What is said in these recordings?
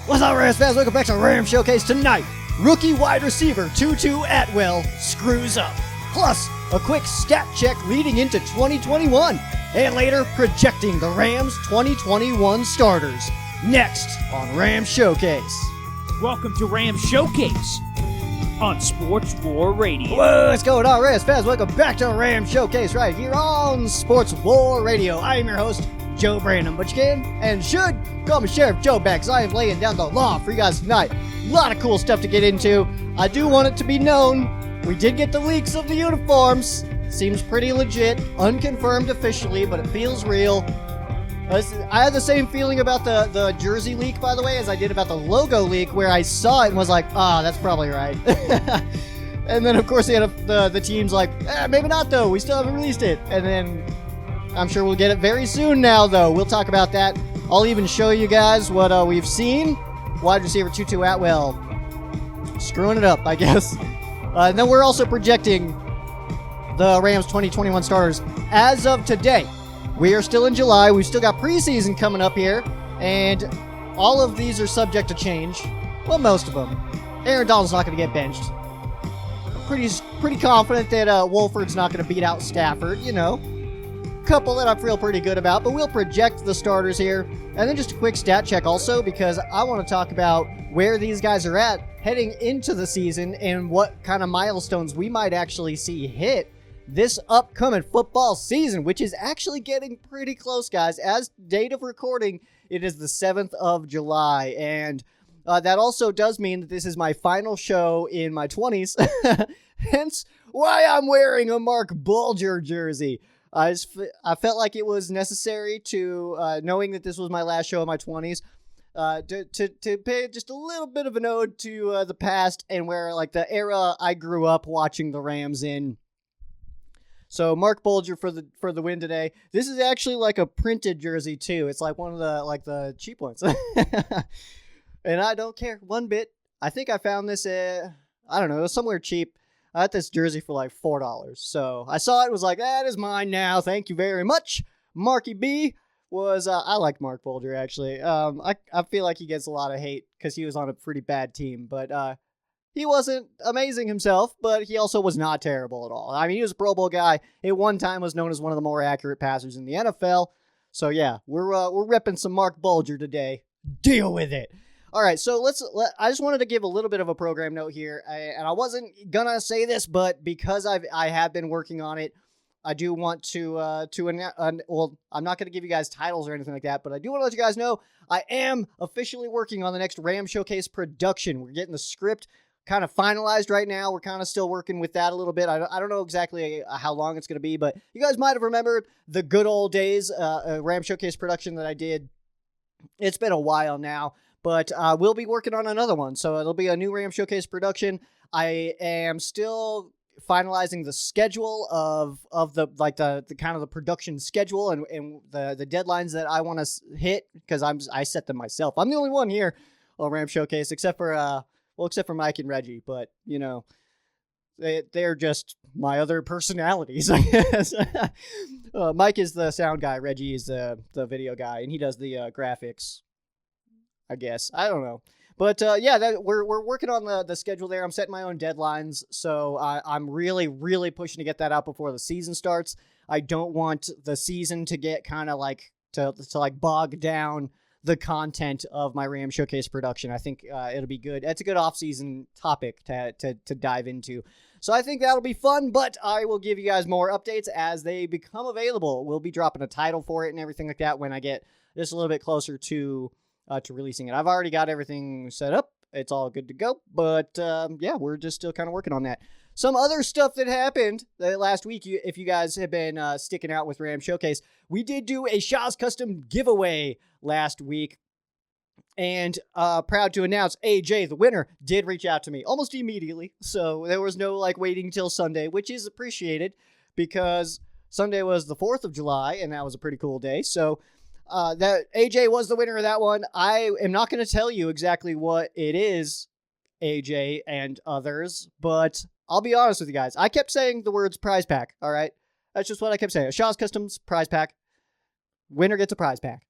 What's up, Rams fans? Welcome back to Ram Showcase. Tonight, rookie wide receiver Tutu Atwell screws up. Plus, a quick stat check leading into 2021. And later, projecting the Rams 2021 starters. Next on Ram Showcase. Welcome to Ram Showcase on Sports War Radio. What's going on, Rams fans? Welcome back to Ram Showcase right here on Sports War Radio. I am your host, Joe Brandon, but you can and should call me Sheriff Joe back, because I am laying down the law for you guys tonight. A lot of cool stuff to get into. I do want it to be known, we did get the leaks of the uniforms. Seems pretty legit, unconfirmed officially, but it feels real. I had the same feeling about the jersey leak, by the way, as I did about the logo leak, where I saw it and was like, that's probably right. And then, of course, the team's like, maybe not, though. We still haven't released it. And then I'm sure we'll get it very soon now, though. We'll talk about that. I'll even show you guys what we've seen. Wide receiver Tutu Atwell screwing it up, I guess. And then we're also projecting the Rams 2021 starters as of today. We are still in July. We've still got preseason coming up here, and all of these are subject to change. Well, most of them. Aaron Donald's not going to get benched. Pretty confident that Wolford's not going to beat out Stafford, you know. Couple that I feel pretty good about, but we'll project the starters here. And then just a quick stat check also, because I want to talk about where these guys are at heading into the season and what kind of milestones we might actually see hit this upcoming football season, which is actually getting pretty close, guys. As date of recording, it is the 7th of July, and that also does mean that this is my final show in my 20s, hence why I'm wearing a Mark Bulger jersey. I felt like it was necessary to, knowing that this was my last show in my 20s, to pay just a little bit of an ode to the past and where, like, the era I grew up watching the Rams in. So Mark Bulger for the win today. This is actually like a printed jersey too. It's like one of the cheap ones. And I don't care one bit. I think I found this I don't know, somewhere cheap. I got this jersey for like $4. So I saw it, was like, that is mine now. Thank you very much. Marky B was I like Mark Bulger actually. I feel like he gets a lot of hate because he was on a pretty bad team, but he wasn't amazing himself, but he also was not terrible at all. I mean, he was a Pro Bowl guy. At one time was known as one of the more accurate passers in the NFL. So yeah, we're repping some Mark Bulger today. Deal with it. All right, so I just wanted to give a little bit of a program note here, and I wasn't gonna say this, but because I have been working on it, I do want to well, I'm not gonna give you guys titles or anything like that, but I do want to let you guys know I am officially working on the next Ram Showcase production. We're getting the script kind of finalized right now. We're kind of still working with that a little bit. I don't know exactly how long it's going to be, but you guys might have remembered the good old days, Ram Showcase production that I did. It's been a while now, but we'll be working on another one. So it'll be a new Ram Showcase production. I am still finalizing the schedule of the kind of the production schedule and the deadlines that I want to hit, because I set them myself. I'm the only one here on Ram Showcase, except for Mike and Reggie, but, you know, they're just my other personalities, I guess. Mike is the sound guy, Reggie is the video guy, and he does the graphics, I guess. I don't know. But, yeah, we're working on the schedule there. I'm setting my own deadlines, so I'm really, really pushing to get that out before the season starts. I don't want the season to get kind of like, to bog down the content of my Ram Showcase production. I think it'll be good. It's a good off-season topic to dive into. So I think that'll be fun, but I will give you guys more updates as they become available. We'll be dropping a title for it and everything like that when I get just a little bit closer to releasing it. I've already got everything set up. It's all good to go, but yeah, we're just still kind of working on that. Some other stuff that happened last week, if you guys have been sticking out with Ram Showcase, we did do a Shaw's Custom giveaway last week, and proud to announce AJ, the winner, did reach out to me almost immediately, so there was no waiting till Sunday, which is appreciated because Sunday was the 4th of July, and that was a pretty cool day, so that AJ was the winner of that one. I am not going to tell you exactly what it is, AJ and others, but I'll be honest with you guys. I kept saying the words prize pack, all right? That's just what I kept saying. A Shaw's Customs prize pack. Winner gets a prize pack.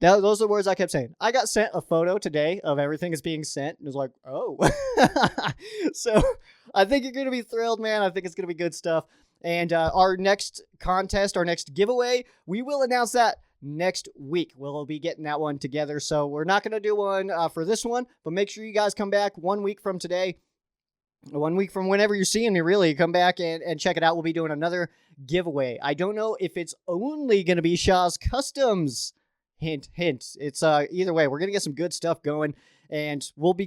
Those are the words I kept saying. I got sent a photo today of everything that's being sent, and it was like, oh. So I think you're going to be thrilled, man. I think it's going to be good stuff. And our next contest, our next giveaway, we will announce that next week. We'll be getting that one together. So we're not going to do one for this one, but make sure you guys come back 1 week from today. 1 week from whenever you're seeing me, really, come back and check it out. We'll be doing another giveaway. I don't know if it's only going to be Shaw's Customs. Hint, hint. It's either way, we're going to get some good stuff going, and we'll be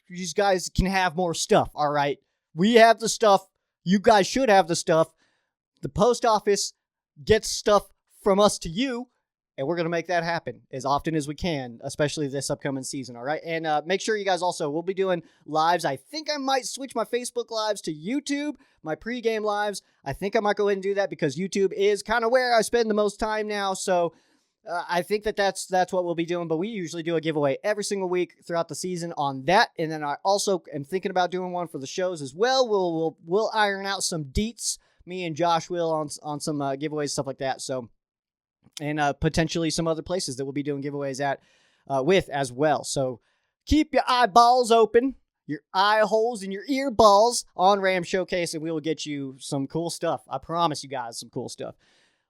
these guys can have more stuff, all right? We have the stuff. You guys should have the stuff. The post office gets stuff from us to you, and we're going to make that happen as often as we can, especially this upcoming season, all right? And make sure you guys also, we'll be doing lives. I think I might switch my Facebook lives to YouTube, my pregame lives. I think I might go ahead and do that because YouTube is kind of where I spend the most time now, so I think that's what we'll be doing, but we usually do a giveaway every single week throughout the season on that, and then I also am thinking about doing one for the shows as well. We'll iron out some deets, me and Josh will, on some giveaways, stuff like that, so, and potentially some other places that we'll be doing giveaways at with as well, so keep your eyeballs open, your eye holes and your ear balls on Ram Showcase, and we will get you some cool stuff. I promise you guys some cool stuff.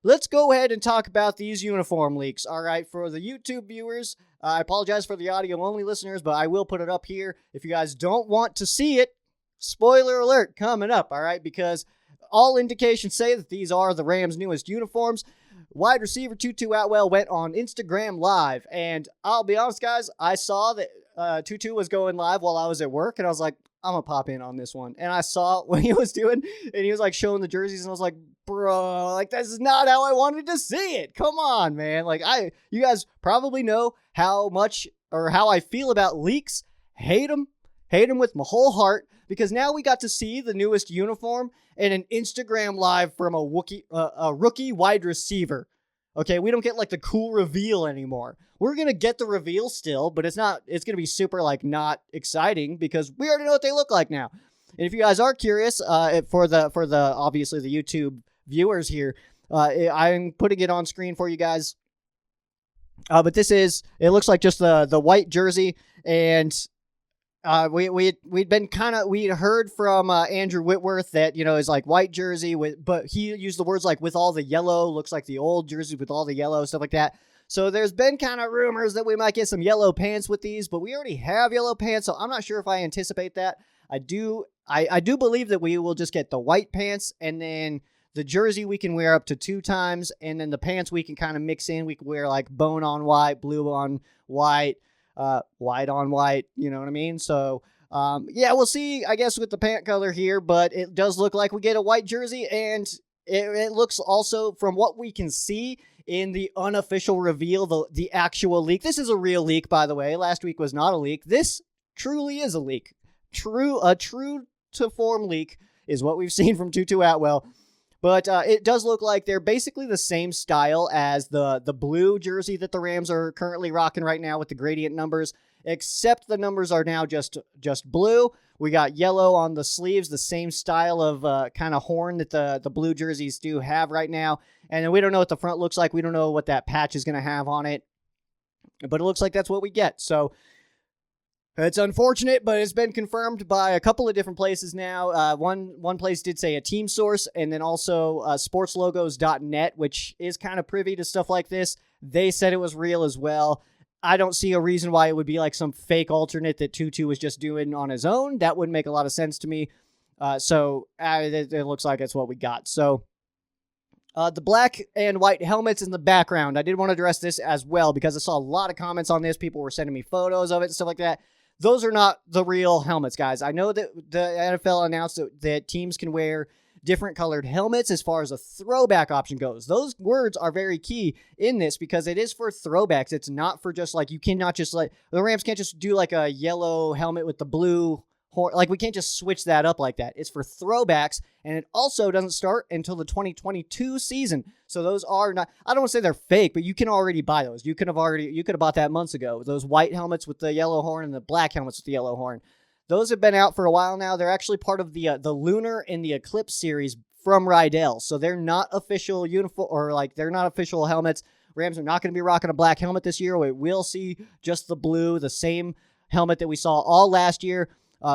Let's go ahead and talk about these uniform leaks. All right, for the YouTube viewers, I apologize for the audio-only listeners, but I will put it up here. If you guys don't want to see it, spoiler alert coming up, all right, because all indications say that these are the Rams' newest uniforms. Wide receiver Tutu Atwell went on Instagram Live, and I'll be honest, guys, I saw that Tutu was going live while I was at work, and I was like, I'm going to pop in on this one. And I saw what he was doing, and he was like showing the jerseys, and I was like, bro, like this is not how I wanted to see it. Come on, man. Like you guys probably know how much or how I feel about leaks. Hate them with my whole heart, because now we got to see the newest uniform in an Instagram Live from a rookie wide receiver. Okay, we don't get like the cool reveal anymore. We're going to get the reveal still, but it's going to be super like not exciting because we already know what they look like now. And if you guys are curious, for the obviously the YouTube viewers here, I'm putting it on screen for you guys. But it looks like just the white jersey, and we'd heard from Andrew Whitworth that, you know, is like white jersey but he used the words like with all the yellow, looks like the old jersey with all the yellow, stuff like that. So there's been kind of rumors that we might get some yellow pants with these, but we already have yellow pants, so I'm not sure if I anticipate that. I do believe that we will just get the white pants, and then the jersey we can wear up to 2 times, and then the pants we can kind of mix in. We can wear like bone on white, blue on white, white on white, you know what I mean? So, yeah, we'll see, I guess, with the pant color here, but it does look like we get a white jersey, and it looks also, from what we can see in the unofficial reveal, the actual leak. This is a real leak, by the way. Last week was not a leak. This truly is a leak. A true to form leak is what we've seen from Tutu Atwell. But it does look like they're basically the same style as the blue jersey that the Rams are currently rocking right now with the gradient numbers, except the numbers are now just blue. We got yellow on the sleeves, the same style of kind of horn that the blue jerseys do have right now. And then we don't know what the front looks like. We don't know what that patch is going to have on it. But it looks like that's what we get. So it's unfortunate, but it's been confirmed by a couple of different places now. One place did say a team source, and then also sportslogos.net, which is kind of privy to stuff like this. They said it was real as well. I don't see a reason why it would be like some fake alternate that Tutu was just doing on his own. That wouldn't make a lot of sense to me. So it looks like it's what we got. So the black and white helmets in the background, I did want to address this as well because I saw a lot of comments on this. People were sending me photos of it and stuff like that. Those are not the real helmets, guys. I know that the NFL announced that teams can wear different colored helmets as far as a throwback option goes. Those words are very key in this because it is for throwbacks. It's not for just like, you cannot just like, the Rams can't just do like a yellow helmet with the blue horn. Like, we can't just switch that up like that. It's for throwbacks, and it also doesn't start until the 2022 season. So those are not, I don't want to say they're fake, but you can already buy those. You could have bought that months ago. Those white helmets with the yellow horn and the black helmets with the yellow horn. Those have been out for a while now. They're actually part of the Lunar and the Eclipse series from Rydell. So they're not official uniform, or like they're not official helmets. Rams are not going to be rocking a black helmet this year. We will see just the blue, the same helmet that we saw all last year,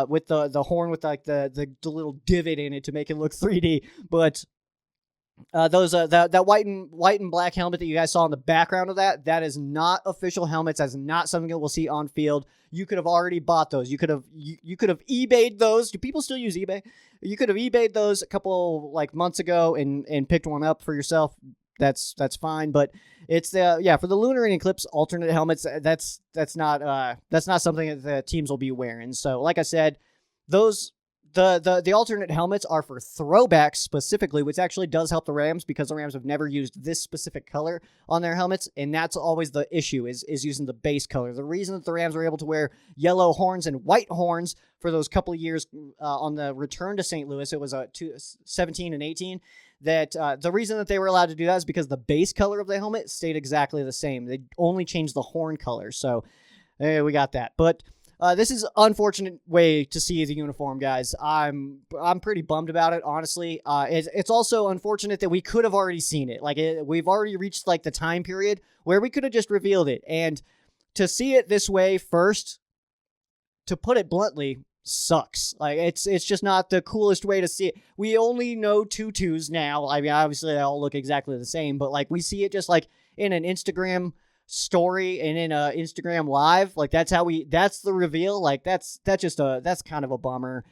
with the horn with like the little divot in it to make it look 3D. But that white and black helmet that you guys saw in the background of that is not official helmets. That's not something that we'll see on field. You could have already bought those. You could have eBayed those. Do people still use eBay? You could have eBayed those a couple like months ago and picked one up for yourself. That's fine. But it's for the lunar and eclipse alternate helmets. That's not something that the teams will be wearing. So like I said, those. The alternate helmets are for throwbacks specifically, which actually does help the Rams because the Rams have never used this specific color on their helmets, and that's always the issue is using the base color. The reason that the Rams were able to wear yellow horns and white horns for those couple of years on the return to St. Louis, it was 17 and 18, that the reason that they were allowed to do that is because the base color of the helmet stayed exactly the same. They only changed the horn color, so we got that. But this is an unfortunate way to see the uniform, guys. I'm pretty bummed about it, honestly. It's also unfortunate that we could have already seen it. Like, we've already reached, like, the time period where we could have just revealed it. And to see it this way first, to put it bluntly, sucks. Like, it's just not the coolest way to see it. We only know tutus now. I mean, obviously, they all look exactly the same. But, like, we see it just, like, in an Instagram story and in a Instagram live, like that's the reveal. Like that's kind of a bummer.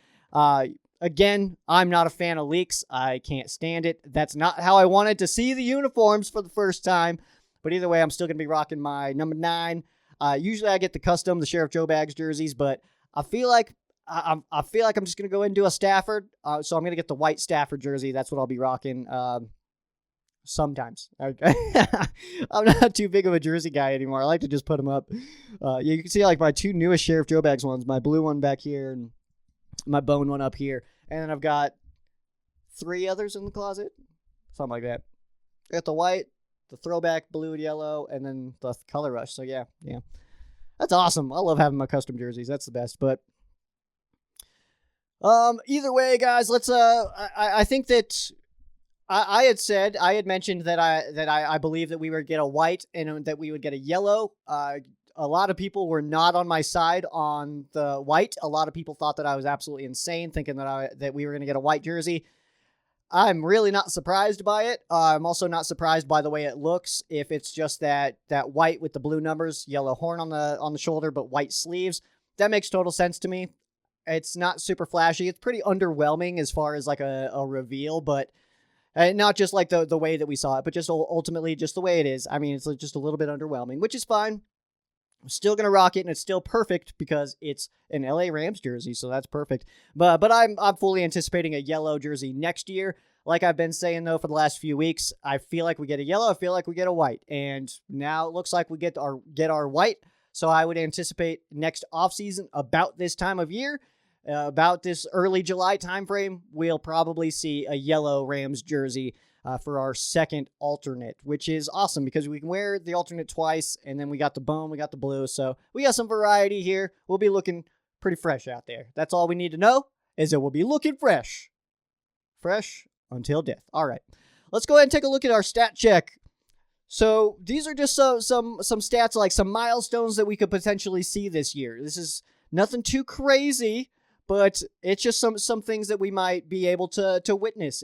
Again, I'm not a fan of leaks. I can't stand it. That's not how I wanted to see the uniforms for the first time. But either way, I'm still gonna be rocking my number 9. Usually I get the Sheriff Joe Bags jerseys, but I feel like I'm just gonna go ahead and do a Stafford. So I'm gonna get the white Stafford jersey. That's what I'll be rocking. Sometimes. I'm not too big of a jersey guy anymore. I like to just put them up. You can see like my 2 newest Sheriff Joe Bags ones, my blue one back here and my bone one up here. And then I've got 3 others in the closet. Something like that. I got the white, the throwback blue and yellow, and then the color rush. So yeah. That's awesome. I love having my custom jerseys. That's the best. But either way, guys, let's I think that I had mentioned that I believe that we would get a white and that we would get a yellow. A lot of people were not on my side on the white. A lot of people thought that I was absolutely insane, thinking that we were going to get a white jersey. I'm really not surprised by it. I'm also not surprised by the way it looks. If it's just that white with the blue numbers, yellow horn on the shoulder, but white sleeves, that makes total sense to me. It's not super flashy. It's pretty underwhelming as far as like a reveal, but. Not just like the way that we saw it, but just ultimately just the way it is. I mean, it's just a little bit underwhelming, which is fine. I'm still going to rock it, and it's still perfect because it's an LA Rams jersey, so that's perfect. But I'm fully anticipating a yellow jersey next year. Like I've been saying, though, for the last few weeks, I feel like we get a yellow. I feel like we get a white. And now it looks like we get our white. So I would anticipate next offseason about this time of year, about this early July timeframe, we'll probably see a yellow Rams jersey for our second alternate, which is awesome because we can wear the alternate twice, and then we got the bone, we got the blue, so we got some variety here. We'll be looking pretty fresh out there. That's all we need to know, is that we'll be looking fresh. Fresh until death. All right, let's go ahead and take a look at our stat check. So these are just some stats, like some milestones that we could potentially see this year. This is nothing too crazy, but it's just some things that we might be able to witness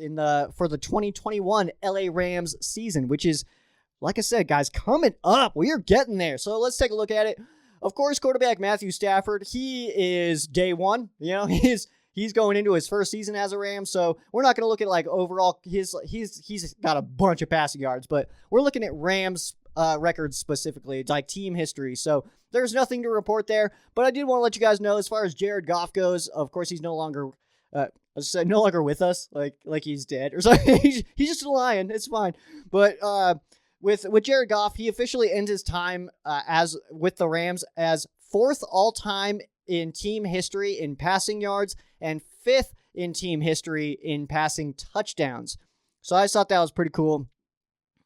for the 2021 LA Rams season, which is, like I said, guys, coming up. We are getting there. So let's take a look at it. Of course, quarterback Matthew Stafford, he is day one. You know, he's going into his first season as a Ram, so we're not going to look at like overall he's got a bunch of passing yards, but we're looking at Rams records specifically, like team history. So there's nothing to report there, but I did want to let you guys know as far as Jared Goff goes. Of course, he's no longer no longer with us, like he's dead or something. he's just a lion. It's fine. But with Jared Goff, he officially ends his time as with the Rams as 4th all time in team history in passing yards and 5th in team history in passing touchdowns. So I thought that was pretty cool.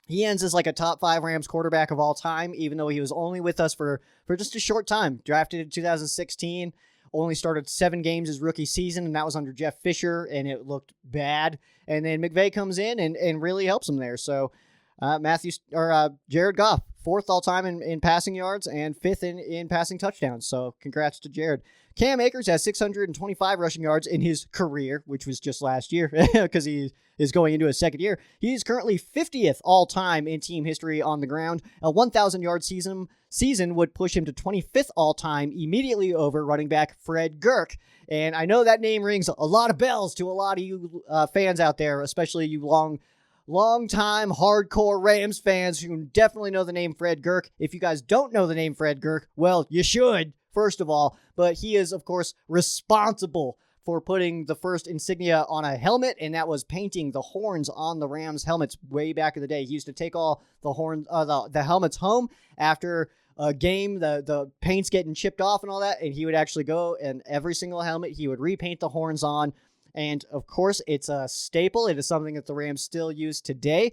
He ends as like a top 5 Rams quarterback of all time, even though he was only with us for just a short time. Drafted in 2016, only started 7 games his rookie season, and that was under Jeff Fisher, and it looked bad. And then McVay comes in and really helps him there. So Jared Goff, 4th all-time in passing yards and 5th in passing touchdowns. So congrats to Jared. Cam Akers has 625 rushing yards in his career, which was just last year because he is going into his second year. He's currently 50th all-time in team history on the ground. A 1,000-yard season would push him to 25th all-time, immediately over running back Fred Gurk. And I know that name rings a lot of bells to a lot of you fans out there, especially you long-time hardcore Rams fans who definitely know the name Fred Gurk. If you guys don't know the name Fred Gurk, well, you should, first of all. But he is, of course, responsible for putting the first insignia on a helmet, and that was painting the horns on the Rams helmets way back in the day. He used to take all the helmets home after a game, the paint's getting chipped off and all that, and he would actually go, and every single helmet he would repaint the horns on. And, of course, it's a staple. It is something that the Rams still use today.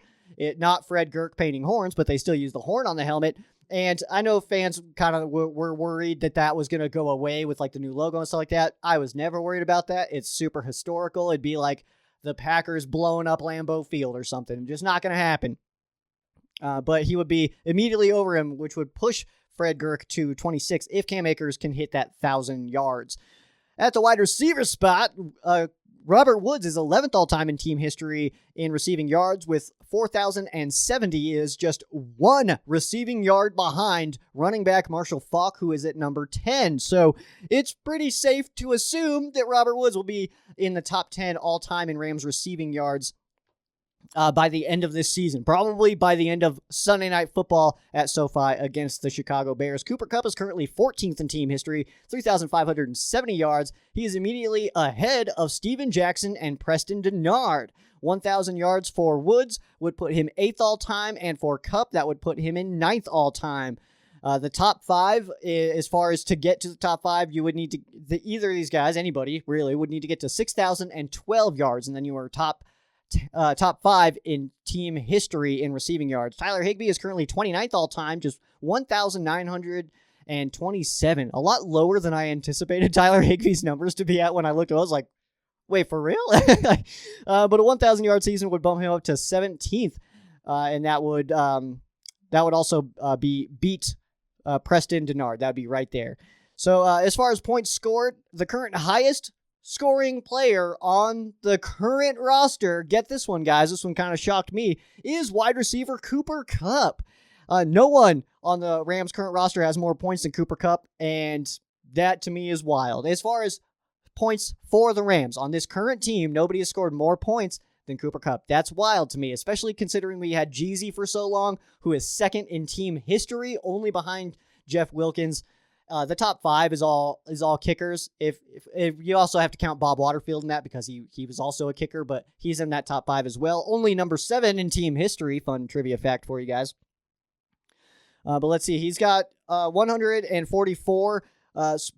Not Fred Gurk painting horns, but they still use the horn on the helmet. And I know fans kind of were worried that was going to go away with, like, the new logo and stuff like that. I was never worried about that. It's super historical. It'd be like the Packers blowing up Lambeau Field or something. Just not going to happen. But he would be immediately over him, which would push Fred Gurk to 26 if Cam Akers can hit that 1,000 yards. At the wide receiver spot, Robert Woods is 11th all-time in team history in receiving yards with 4,070, is just 1 receiving yard behind running back Marshall Faulk, who is at number 10. So it's pretty safe to assume that Robert Woods will be in the top 10 all-time in Rams receiving yards by the end of this season, probably by the end of Sunday Night Football at SoFi against the Chicago Bears. Cooper Kupp is currently 14th in team history, 3,570 yards. He is immediately ahead of Steven Jackson and Preston Denard. 1,000 yards for Woods would put him 8th all-time, and for Kupp, that would put him in 9th all-time. The top 5, as far as to get to the top 5, you would need to, either of these guys, anybody really, would need to get to 6,012 yards, and then you are top 5 in team history in receiving yards. Tyler Higbee is currently 29th all-time, just 1,927. A lot lower than I anticipated Tyler Higbee's numbers to be at when I looked at it. I was like, wait, for real? But a 1,000-yard season would bump him up to 17th, and that would also beat Preston Denard. That would be right there. So as far as points scored, the current highest scoring player on the current roster, get this one, guys, this one kind of shocked me, is wide receiver Cooper Kupp. No one on the Rams' current roster has more points than Cooper Kupp, and that to me is wild. As far as points for the Rams, on this current team, nobody has scored more points than Cooper Kupp. That's wild to me, especially considering we had Jeezy for so long, who is 2nd in team history, only behind Jeff Wilkins. The top 5 is all kickers. If you also have to count Bob Waterfield in that because he was also a kicker, but he's in that top 5 as well. Only number 7 in team history. Fun trivia fact for you guys. But let's see. He's got 144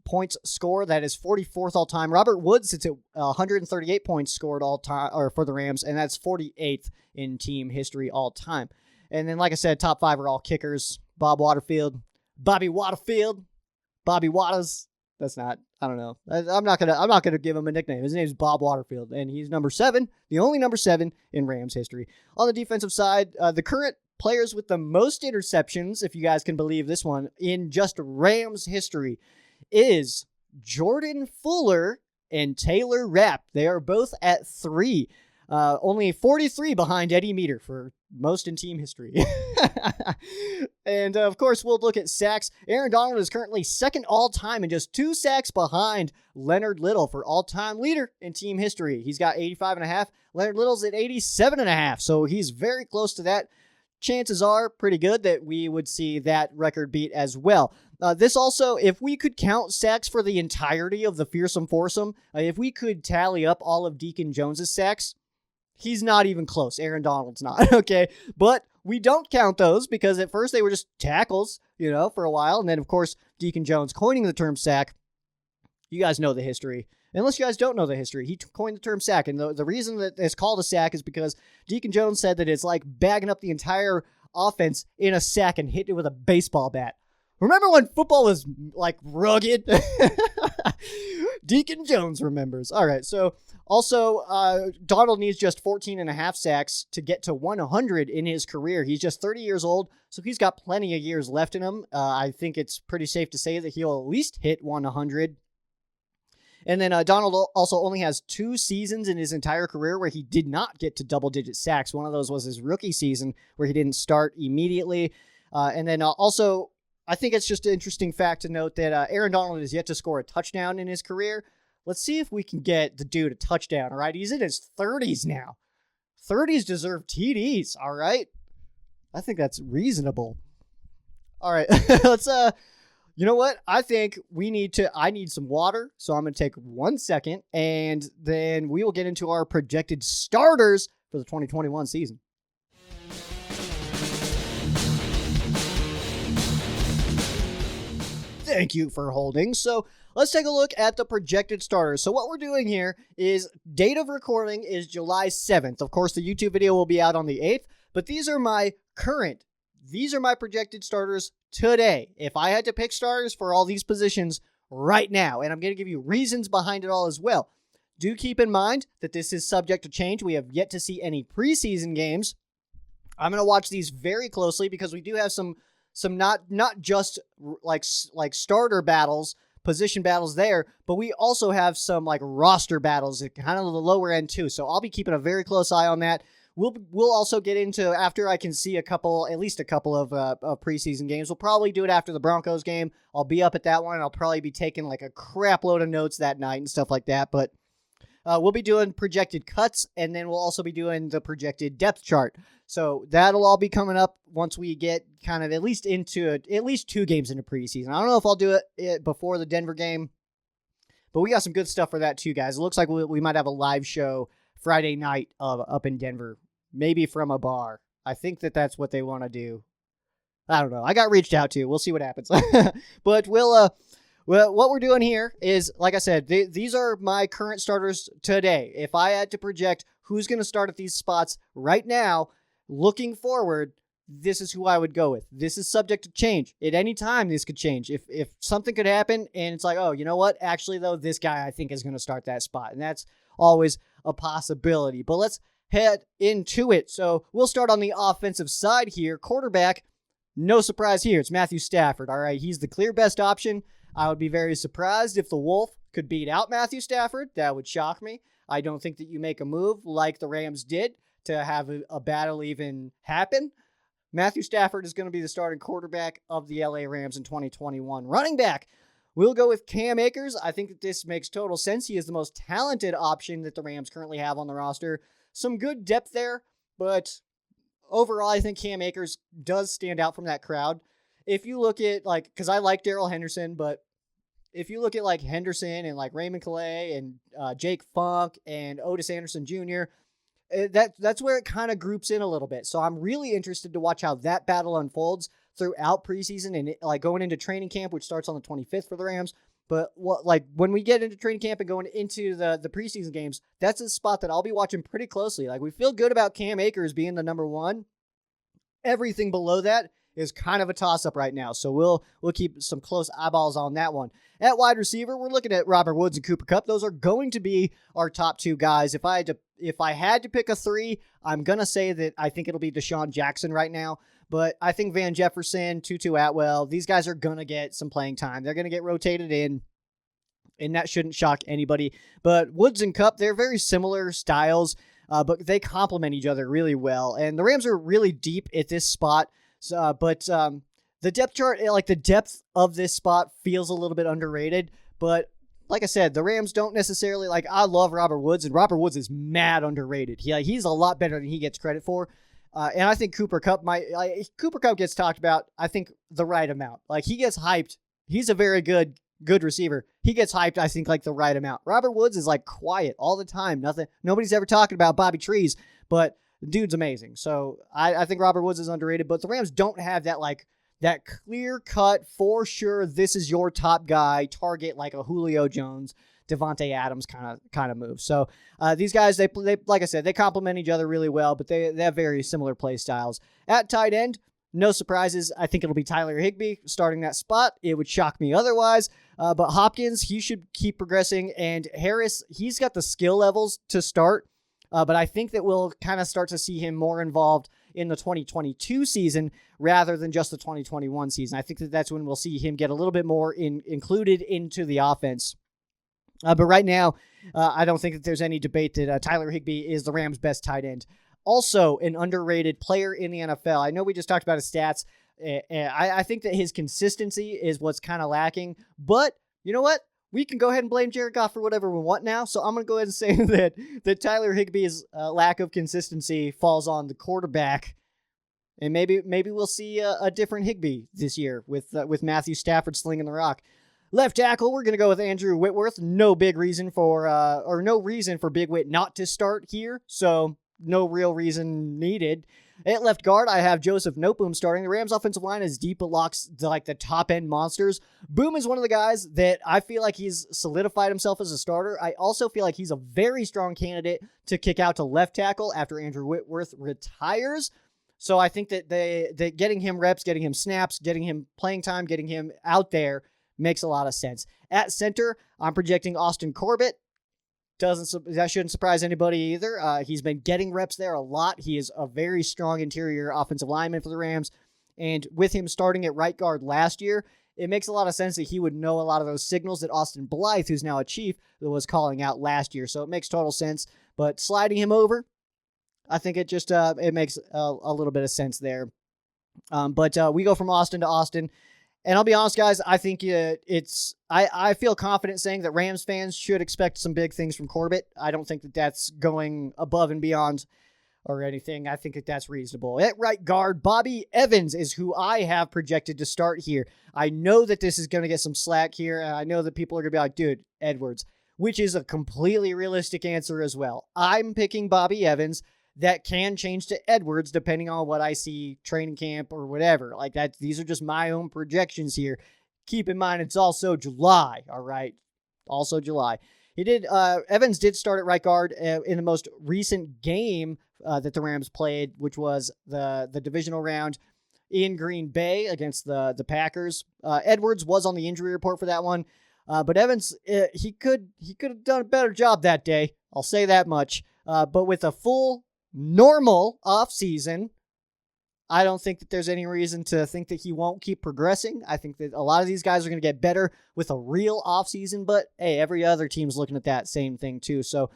points scored. That is 44th all time. Robert Woods sits at 138 points scored all time, or for the Rams, and that's 48th in team history all time. And then, like I said, top 5 are all kickers. Bob Waterfield, Bobby Waterfield. Bobby Waters. That's not, I don't know. I'm not gonna give him a nickname. His name's Bob Waterfield, and he's number 7, the only number 7 in Rams history. On the defensive side, the current players with the most interceptions, if you guys can believe this one, in just Rams history is Jordan Fuller and Taylor Rapp. They are both at 3. Only 43 behind Eddie Meter for most in team history. And, of course, we'll look at sacks. Aaron Donald is currently 2nd all-time and just 2 sacks behind Leonard Little for all-time leader in team history. He's got 85.5. Leonard Little's at 87.5, so he's very close to that. Chances are pretty good that we would see that record beat as well. This also, if we could count sacks for the entirety of the fearsome foursome, if we could tally up all of Deacon Jones's sacks, he's not even close. Aaron Donald's not, okay? But we don't count those because at first they were just tackles, for a while. And then, of course, Deacon Jones coining the term sack. You guys know the history. Unless you guys don't know the history, he coined the term sack. And the reason that it's called a sack is because Deacon Jones said that it's like bagging up the entire offense in a sack and hitting it with a baseball bat. Remember when football was, like, rugged? Deacon Jones remembers. All right, so also Donald needs just 14 and a half sacks to get to 100 in his career. He's just 30 years old, so he's got plenty of years left in him. I think it's pretty safe to say that he'll at least hit 100. And then Donald also only has 2 seasons in his entire career where he did not get to double-digit sacks. One of those was his rookie season where he didn't start immediately. And then also, I think it's just an interesting fact to note that Aaron Donald has yet to score a touchdown in his career. Let's see if we can get the dude a touchdown, all right? He's in his 30s now. 30s deserve TDs, all right? I think that's reasonable. All right, let's... You know what? I think I need some water, so I'm going to take 1 second, and then we will get into our projected starters for the 2021 season. Thank you for holding. So let's take a look at the projected starters. So what we're doing here is date of recording is July 7th. Of course, the YouTube video will be out on the 8th, but these are my projected starters today. If I had to pick starters for all these positions right now, and I'm going to give you reasons behind it all as well. Do keep in mind that this is subject to change. We have yet to see any preseason games. I'm going to watch these very closely because we do have some not just like starter battles, position battles there, but we also have some like roster battles at kind of the lower end too. So I'll be keeping a very close eye on that. We'll also get into, after I can see at least a couple of preseason games. We'll probably do it after the Broncos game. I'll be up at that one. I'll probably be taking like a crap load of notes that night and stuff like that. But we'll be doing projected cuts, and then we'll also be doing the projected depth chart. So that'll all be coming up once we get kind of at least 2 games into preseason. I don't know if I'll do it before the Denver game, but we got some good stuff for that too, guys. It looks like we might have a live show Friday night up in Denver, maybe from a bar. I think that's what they want to do. I don't know. I got reached out to. We'll see what happens. But well, what we're doing here is, like I said, these are my current starters today. If I had to project who's going to start at these spots right now, looking forward, this is who I would go with. This is subject to change. At any time, this could change. If something could happen and it's like, oh, you know what? Actually, though, this guy I think is going to start that spot. And that's always a possibility. But let's head into it. So we'll start on the offensive side here. Quarterback, no surprise here. It's Matthew Stafford. All right, he's the clear best option. I would be very surprised if the Wolf could beat out Matthew Stafford. That would shock me. I don't think that you make a move like the Rams did to have a battle even happen. Matthew Stafford is going to be the starting quarterback of the LA Rams in 2021. Running back, we'll go with Cam Akers. I think that this makes total sense. He is the most talented option that the Rams currently have on the roster. Some good depth there, but overall, I think Cam Akers does stand out from that crowd. If you look at, because I like Darrell Henderson, but if you look at, Henderson and, Raymond Calais and Jake Funk and Otis Anderson Jr., that's where it kind of groups in a little bit. So I'm really interested to watch how that battle unfolds throughout preseason and, going into training camp, which starts on the 25th for the Rams. But when we get into training camp and going into the preseason games, that's a spot that I'll be watching pretty closely. We feel good about Cam Akers being the number one. Everything below that is kind of a toss-up right now. So we'll keep some close eyeballs on that one. At wide receiver, we're looking at Robert Woods and Cooper Kupp. Those are going to be our top 2 guys. If I had to pick a 3, I'm going to say that I think it'll be Deshaun Jackson right now. But I think Van Jefferson, Tutu Atwell, these guys are going to get some playing time. They're going to get rotated in, and that shouldn't shock anybody. But Woods and Kupp, they're very similar styles, but they complement each other really well. And the Rams are really deep at this spot. But the depth chart, the depth of this spot feels a little bit underrated. But like I said, the Rams don't necessarily, I love Robert Woods, and Robert Woods is mad underrated. He's a lot better than he gets credit for. And I think Cooper Kupp Cooper Kupp gets talked about, I think, the right amount. He gets hyped. He's a very good receiver. He gets hyped, I think, the right amount. Robert Woods is quiet all the time. Nobody's ever talking about Bobby Trees, but the dude's amazing. So I think Robert Woods is underrated, but the Rams don't have that that clear cut for sure. This is your top guy target, like a Julio Jones, Devontae Adams kind of move. So these guys, they like I said, they complement each other really well, but they have very similar play styles. At tight end, No surprises. I think it'll be Tyler HIGBEE starting that spot. It would shock me otherwise. But Hopkins, he should keep progressing. And Harris, he's got the skill levels to start. But I think that we'll kind of start to see him more involved in the 2022 season rather than just the 2021 season. I think that that's when we'll see him get a little bit more included into the offense. But right now, I don't think that there's any debate that Tyler HIGBEE is the Rams' best tight end. Also, an underrated player in the NFL. I know we just talked about his stats. I think that his consistency is what's kind of lacking. But you know what? We can go ahead and blame Jared Goff for whatever we want now. So I'm going to go ahead and say that Tyler HIGBEE's lack of consistency falls on the quarterback. And maybe we'll see a different HIGBEE this year with Matthew Stafford slinging the rock. Left tackle, we're going to go with Andrew Whitworth. No reason for Big Whit not to start here. So no real reason needed. At left guard, I have Joseph NOTEBOOM starting. The Rams offensive line is deep. It locks the top-end monsters. Boom is one of the guys that I feel like he's solidified himself as a starter. I also feel like he's a very strong candidate to kick out to left tackle after Andrew Whitworth retires. So I think that getting him reps, getting him snaps, getting him playing time, getting him out there makes a lot of sense. At center, I'm projecting Austin Corbett. That shouldn't surprise anybody either. He's been getting reps there a lot. He is a very strong interior offensive lineman for the Rams. And with him starting at right guard last year, it makes a lot of sense that he would know a lot of those signals that Austin Blythe, who's now a Chief, was calling out last year. So it makes total sense. But sliding him over, I think it just it makes a little bit of sense there. But we go from Austin to Austin. And I'll be honest, guys, I think I feel confident saying that Rams fans should expect some big things from Corbett. I don't think that that's going above and beyond or anything. I think that that's reasonable. At right guard, Bobby Evans is who I have projected to start here. I know that this is going to get some slack here, and I know that people are going to be like, dude, Edwards, which is a completely realistic answer as well. I'm picking Bobby Evans. That can change to Edwards depending on what I see training camp or whatever. Like that, these are just my own projections here. Keep in mind, it's also July, all right? Also July. Evans did start at right guard in the most recent game that the Rams played, which was the divisional round in Green Bay against the Packers. Edwards was on the injury report for that one. But Evans, he could have done a better job that day. I'll say that much. But with a full normal offseason, I don't think that there's any reason to think that he won't keep progressing. I think that a lot of these guys are going to get better with a real offseason, but hey, every other team's looking at that same thing too. So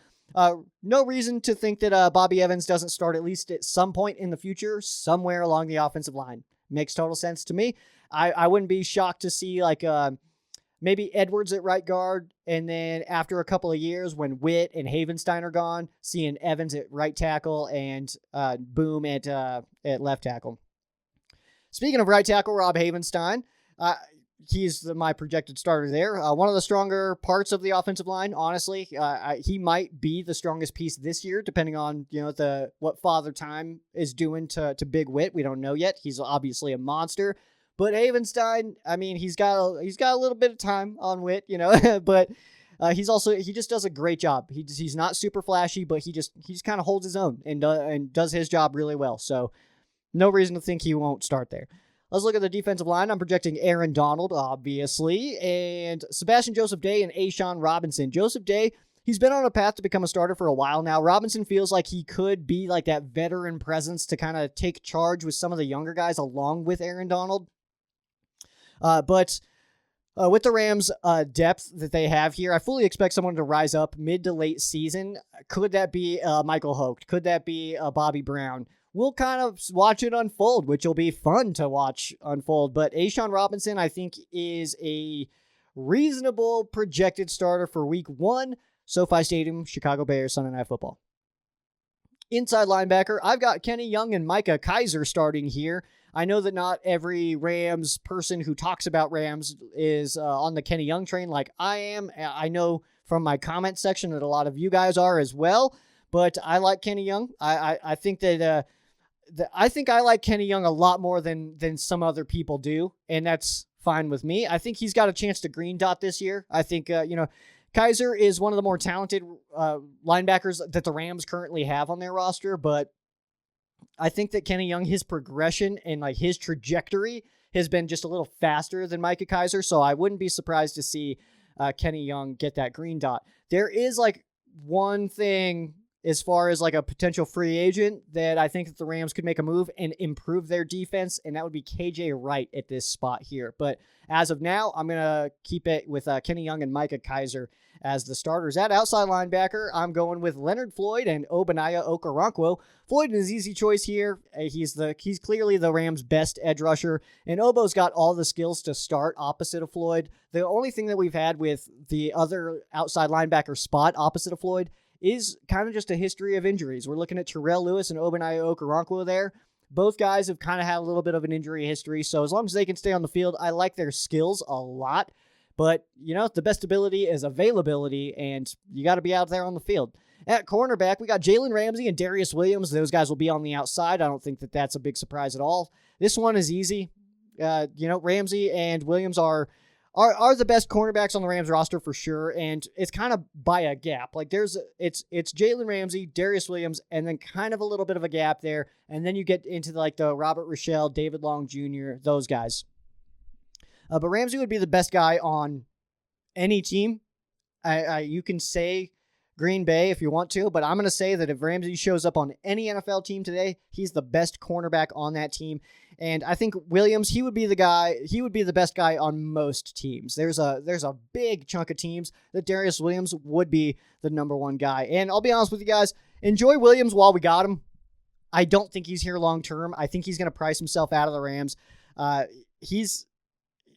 no reason to think that Bobby Evans doesn't start at least at some point in the future, somewhere along the offensive line. Makes total sense to me. I wouldn't be shocked to see like maybe Edwards at right guard, and then after a couple of years when Witt and HAVENSTEIN are gone, seeing Evans at right tackle and Boom at left tackle. Speaking of right tackle, Rob HAVENSTEIN, he's my projected starter there. One of the stronger parts of the offensive line, honestly. He might be the strongest piece this year, depending on what Father Time is doing to Big Witt. We don't know yet. He's obviously a monster. But HAVENSTEIN, I mean, he's got a little bit of time on Witt, but he just does a great job. He's not super flashy, but he just kind of holds his own and does his job really well. So no reason to think he won't start there. Let's look at the defensive line. I'm projecting Aaron Donald, obviously, and Sebastian Joseph Day and A'Shawn Robinson. Joseph Day, he's been on a path to become a starter for a while now. Robinson feels like he could be like that veteran presence to kind of take charge with some of the younger guys along with Aaron Donald. But with the Rams' depth that they have here, I fully expect someone to rise up mid to late season. Could that be Michael Hoke? Could that be Bobby Brown? We'll kind of watch it unfold, which will be fun to watch unfold. But A'Shawn Robinson, I think, is a reasonable projected starter for Week 1, SoFi Stadium, Chicago Bears, Sunday Night Football. Inside linebacker, I've got Kenny Young and Micah KISER starting here. I know that not every Rams person who talks about Rams is on the Kenny Young train like I am. I know from my comment section that a lot of you guys are as well, but I like Kenny Young. I think that I think I like Kenny Young a lot more than some other people do, and that's fine with me. I think he's got a chance to green dot this year. I think, KISER is one of the more talented linebackers that the Rams currently have on their roster, but I think that Kenny Young, his progression and like his trajectory has been just a little faster than Micah Kiser, so I wouldn't be surprised to see Kenny Young get that green dot. There is like one thing as far as like a potential free agent that I think that the Rams could make a move and improve their defense, and that would be KJ Wright at this spot here. But as of now, I'm going to keep it with Kenny Young and Micah Kiser as the starters. At outside linebacker, I'm going with Leonard Floyd and OGBONNIA Okoronkwo. Floyd is an easy choice here. He's clearly the Rams' best edge rusher, and Obo's got all the skills to start opposite of Floyd. The only thing that we've had with the other outside linebacker spot opposite of Floyd is kind of just a history of injuries. We're looking at TERRELL Lewis and OGBONNIA Okoronkwo there. Both guys have kind of had a little bit of an injury history, so as long as they can stay on the field, I like their skills a lot. But, you know, the best ability is availability, and you got to be out there on the field. At cornerback, we got Jalen Ramsey and Darius Williams. Those guys will be on the outside. I don't think that that's a big surprise at all. This one is easy. Ramsey and Williams are the best cornerbacks on the Rams roster for sure, and it's kind of by a gap. Like it's Jalen Ramsey, Darius Williams, and then kind of a little bit of a gap there, and then you get into the Robert Rochelle, David Long Jr., those guys. But Ramsey would be the best guy on any team. You can say Green Bay if you want to, but I'm going to say that if Ramsey shows up on any NFL team today, he's the best cornerback on that team. And I think Williams, he would be the best guy on most teams. There's a big chunk of teams that Darius Williams would be the number one guy. And I'll be honest with you guys, enjoy Williams while we got him. I don't think he's here long term. I think he's going to price himself out of the Rams.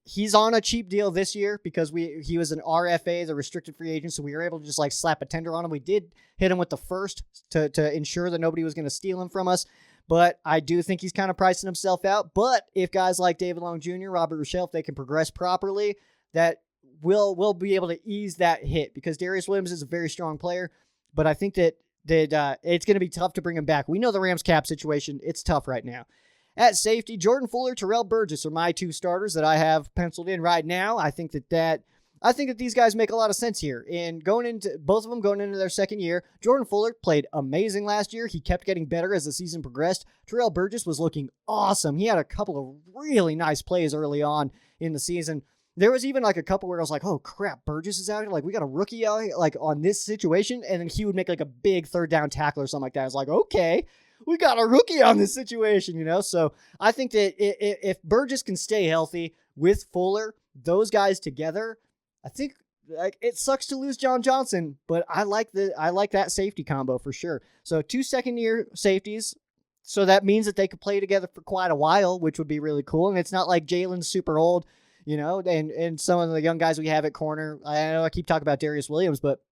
He's on a cheap deal this year because he was an RFA, the restricted free agent, so we were able to just slap a tender on him. We did hit him with the first to ensure that nobody was going to steal him from us, but I do think he's kind of pricing himself out. But if guys like David Long Jr., Robert Rochelle, if they can progress properly, that we'll be able to ease that hit because Darius Williams is a very strong player, but I think that it's going to be tough to bring him back. We know the Rams cap situation. It's tough right now. At safety, Jordan Fuller, TERRELL Burgess are my two starters that I have penciled in right now. I think that these guys make a lot of sense here. And both of them going into their second year, Jordan Fuller played amazing last year. He kept getting better as the season progressed. TERRELL Burgess was looking awesome. He had a couple of really nice plays early on in the season. There was even a couple where I was like, oh crap, Burgess is out here. We got a rookie out here, on this situation. And then he would make a big third down tackle or something like that. I was like, okay, we got a rookie on this situation, So I think that if Burgess can stay healthy with Fuller, those guys together, I think it sucks to lose John Johnson, but I like that safety combo for sure. So 2 second-year safeties, so that means that they could play together for quite a while, which would be really cool. And it's not like Jalen's super old, and some of the young guys we have at corner. I know I keep talking about Darius Williams, but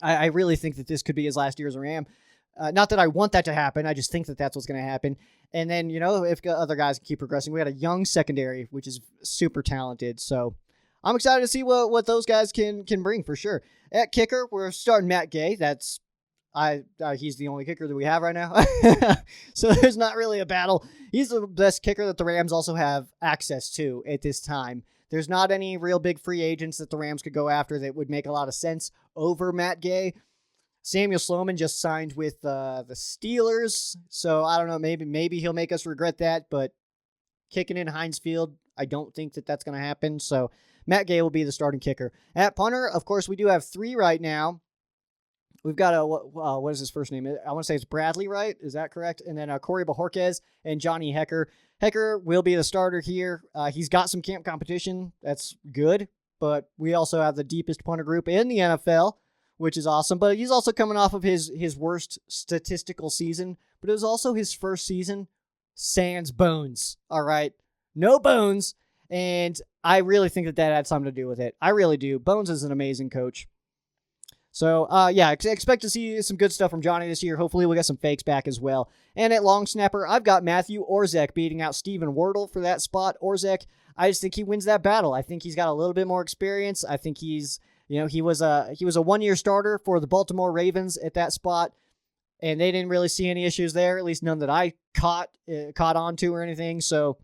I really think that this could be his last year as a Ram. Not that I want that to happen. I just think that that's what's going to happen. And then, if other guys keep progressing, we had a young secondary, which is super talented. So I'm excited to see what those guys can bring for sure. At kicker, we're starting Matt Gay. He's the only kicker that we have right now. So there's not really a battle. He's the best kicker that the Rams also have access to at this time. There's not any real big free agents that the Rams could go after that would make a lot of sense over Matt Gay. Samuel Sloman just signed with the Steelers, so I don't know. Maybe he'll make us regret that, but kicking in Heinz Field, I don't think that that's going to happen. So Matt Gay will be the starting kicker. At punter, of course, we do have 3 right now. We've got what is his first name? I want to say it's Bradley, right? Is that correct? And then Corey Bajorquez and Johnny Hecker. Hecker will be the starter here. He's got some camp competition. That's good, but we also have the deepest punter group in the NFL, which is awesome. But he's also coming off of his worst statistical season, but it was also his first season sans bones. All right. No bones. And I really think that had something to do with it. I really do. Bones is an amazing coach. So, expect to see some good stuff from Johnny this year. Hopefully we'll get some fakes back as well. And at long snapper, I've got Matthew ORZECH beating out Steven Wardle for that spot. ORZECH, I just think he wins that battle. I think he's got a little bit more experience. I think he's... he was a 1-year starter for the Baltimore Ravens at that spot, and they didn't really see any issues there, at least none that I caught on to or anything. So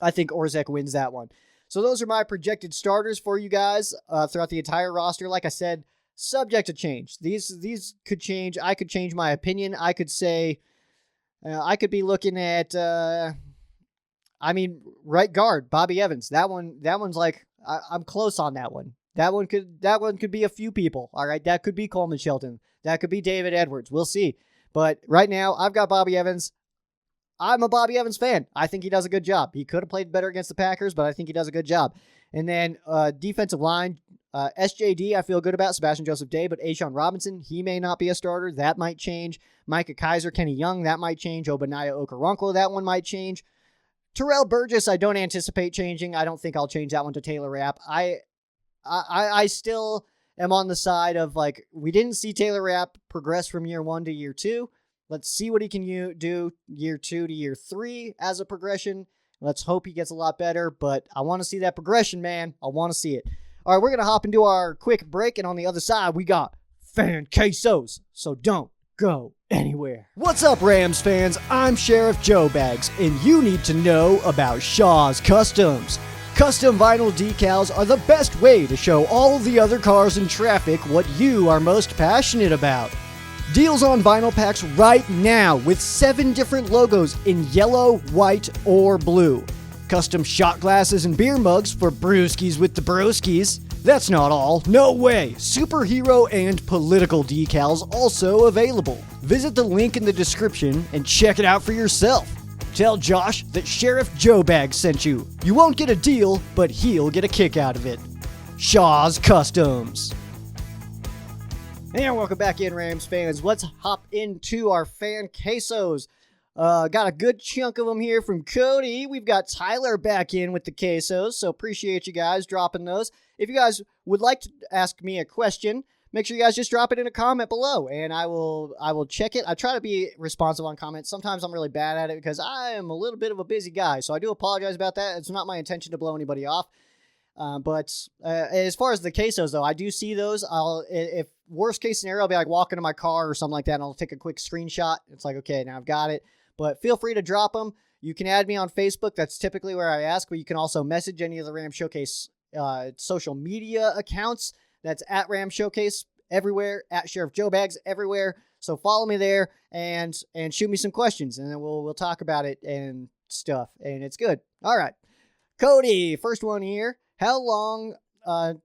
I think ORZECH wins that one. So those are my projected starters for you guys throughout the entire roster. Like I said, subject to change. These could change. I could change my opinion. I could say I could be looking at, right guard, Bobby Evans. That one's like, I'm close on that one. That one could be a few people. All right. That could be Coleman Shelton. That could be David Edwards. We'll see. But right now, I've got Bobby Evans. I'm a Bobby Evans fan. I think he does a good job. He could have played better against the Packers, but I think he does a good job. And then defensive line, SJD, I feel good about. Sebastian Joseph Day, but Ashawn Robinson, he may not be a starter. That might change. Micah KISER, Kenny Young, that might change. OGBONNIA OKORONKWO, that one might change. TERRELL BURGESS, I don't anticipate changing. I don't think I'll change that one to Taylor Rapp. I still am on the side of, like, we didn't see Taylor Rapp progress from year 1 to year 2. Let's see what he can do year 2 to year 3 as a progression. Let's hope he gets a lot better, but I want to see that progression, man. I want to see it. All right, we're going to hop into our quick break, and on the other side, we got fan quesos, so don't go anywhere. What's up, Rams fans? I'm Sheriff Joe Bags, and you need to know about Shaw's Customs. Custom vinyl decals are the best way to show all the other cars in traffic what you are most passionate about. Deals on vinyl packs right now with 7 different logos in yellow, white, or blue. Custom shot glasses and beer mugs for brewskis with the broskies. That's not all. No way. Superhero and political decals also available. Visit the link in the description and check it out for yourself. Tell Josh that Sheriff Joe Bag sent you. You won't get a deal, but he'll get a kick out of it. Shaw's Customs. And welcome back in, Rams fans. Let's hop into our fan quesos. Got a good chunk of them here from Cody. We've got Tyler back in with the quesos, so appreciate you guys dropping those. If you guys would like to ask me a question, make sure you guys just drop it in a comment below, and I will check it. I try to be responsive on comments. Sometimes I'm really bad at it because I am a little bit of a busy guy, so I do apologize about that. It's not my intention to blow anybody off. But as far as the quesos, though, I do see those. If worst case scenario, I'll be like walking to my car or something like that, and I'll take a quick screenshot. It's like, okay, now I've got it. But feel free to drop them. You can add me on Facebook. That's typically where I ask, but you can also message any of the Ram Showcase social media accounts. That's at Ram Showcase everywhere, at Sheriff Joe Bags everywhere. So follow me there and shoot me some questions, and then we'll talk about it and stuff, and it's good. All right, Cody, first one here. How long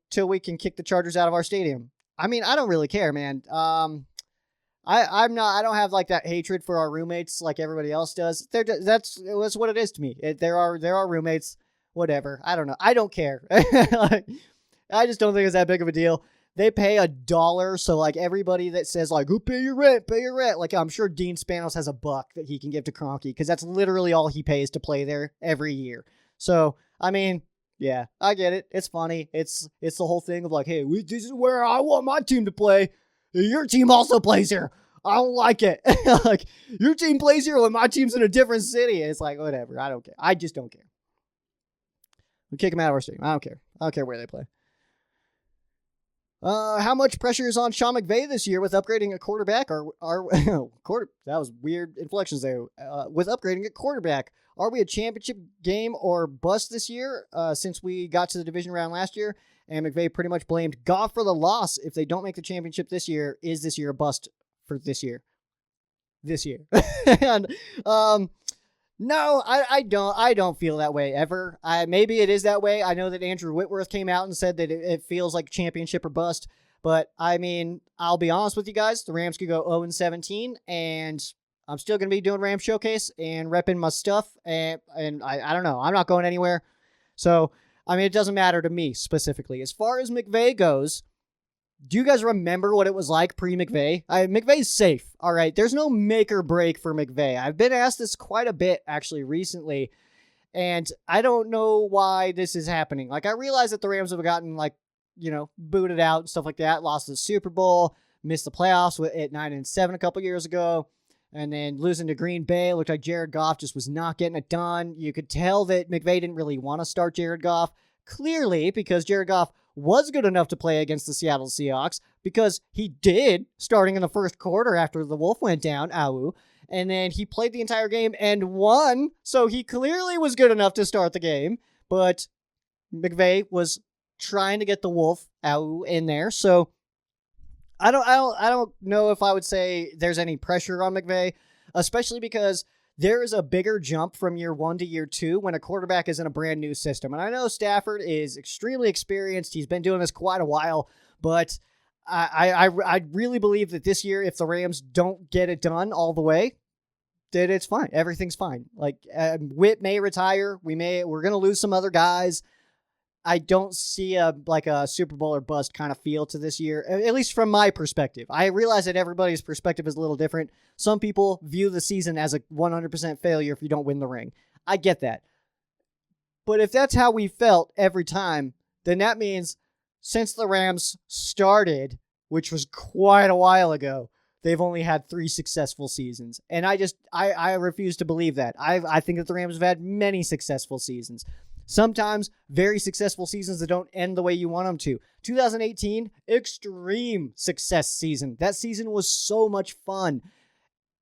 till we can kick the Chargers out of our stadium? I mean, I don't really care, man. I don't have like that hatred for our roommates like everybody else does. That's what it is to me. There are roommates, whatever. I don't know. I don't care. Like, I just don't think it's that big of a deal. They pay $1, so like everybody that says like, "Who pay your rent? Pay your rent." Like I'm sure Dean Spanos has $1 that he can give to Kroenke because that's literally all he pays to play there every year. So I mean. Yeah, I get it. It's funny. It's the whole thing of like, hey, this is where I want my team to play. Your team also plays here. I don't like it. Like, your team plays here when my team's in a different city. It's like, whatever. I don't care. I just don't care. We kick them out of our stadium. I don't care. I don't care where they play. How much pressure is on Sean McVay this year with upgrading a quarterback? That was weird inflections there. With upgrading a quarterback. Are we a championship game or bust this year since we got to the division round last year? And McVay pretty much blamed Goff for the loss. If they don't make the championship this year, is this year a bust for this year? This year. And no, I don't feel that way ever. Maybe it is that way. I know that Andrew Whitworth came out and said that it feels like championship or bust. But, I mean, I'll be honest with you guys. The Rams could go 0-17, and I'm still going to be doing Ram Showcase and repping my stuff, and I don't know. I'm not going anywhere. So, I mean, it doesn't matter to me specifically. As far as McVay goes, do you guys remember what it was like pre-McVay? McVay's safe, all right? There's no make or break for McVay. I've been asked this quite a bit, actually, recently, and I don't know why this is happening. Like, I realize that the Rams have gotten, like, booted out and stuff like that, lost the Super Bowl, missed the playoffs at 9-7 a couple years ago. And then losing to Green Bay, looked like Jared Goff just was not getting it done. You could tell that McVay didn't really want to start Jared Goff, clearly, because Jared Goff was good enough to play against the Seattle Seahawks, because he did, starting in the first quarter after the Wolf went down, and then he played the entire game and won, so he clearly was good enough to start the game, but McVay was trying to get the Wolf in there, so I don't know if I would say there's any pressure on McVay. especially because there is a bigger jump from year 1 to year 2 when a quarterback is in a brand new system. And I know Stafford is extremely experienced. He's been doing this quite a while, but I really believe that this year, if the Rams don't get it done all the way, that it's fine. Everything's fine. Like, Witt may retire. We're going to lose some other guys. I don't see a Super Bowl or bust kind of feel to this year, at least from my perspective. I realize that everybody's perspective is a little different. Some people view the season as a 100% failure if you don't win the ring. I get that. But if that's how we felt every time, then that means since the Rams started, which was quite a while ago, they've only had 3 successful seasons. And I refuse to believe that. I think that the Rams have had many successful seasons. Sometimes very successful seasons that don't end the way you want them to. 2018, extreme success season. That season was so much fun.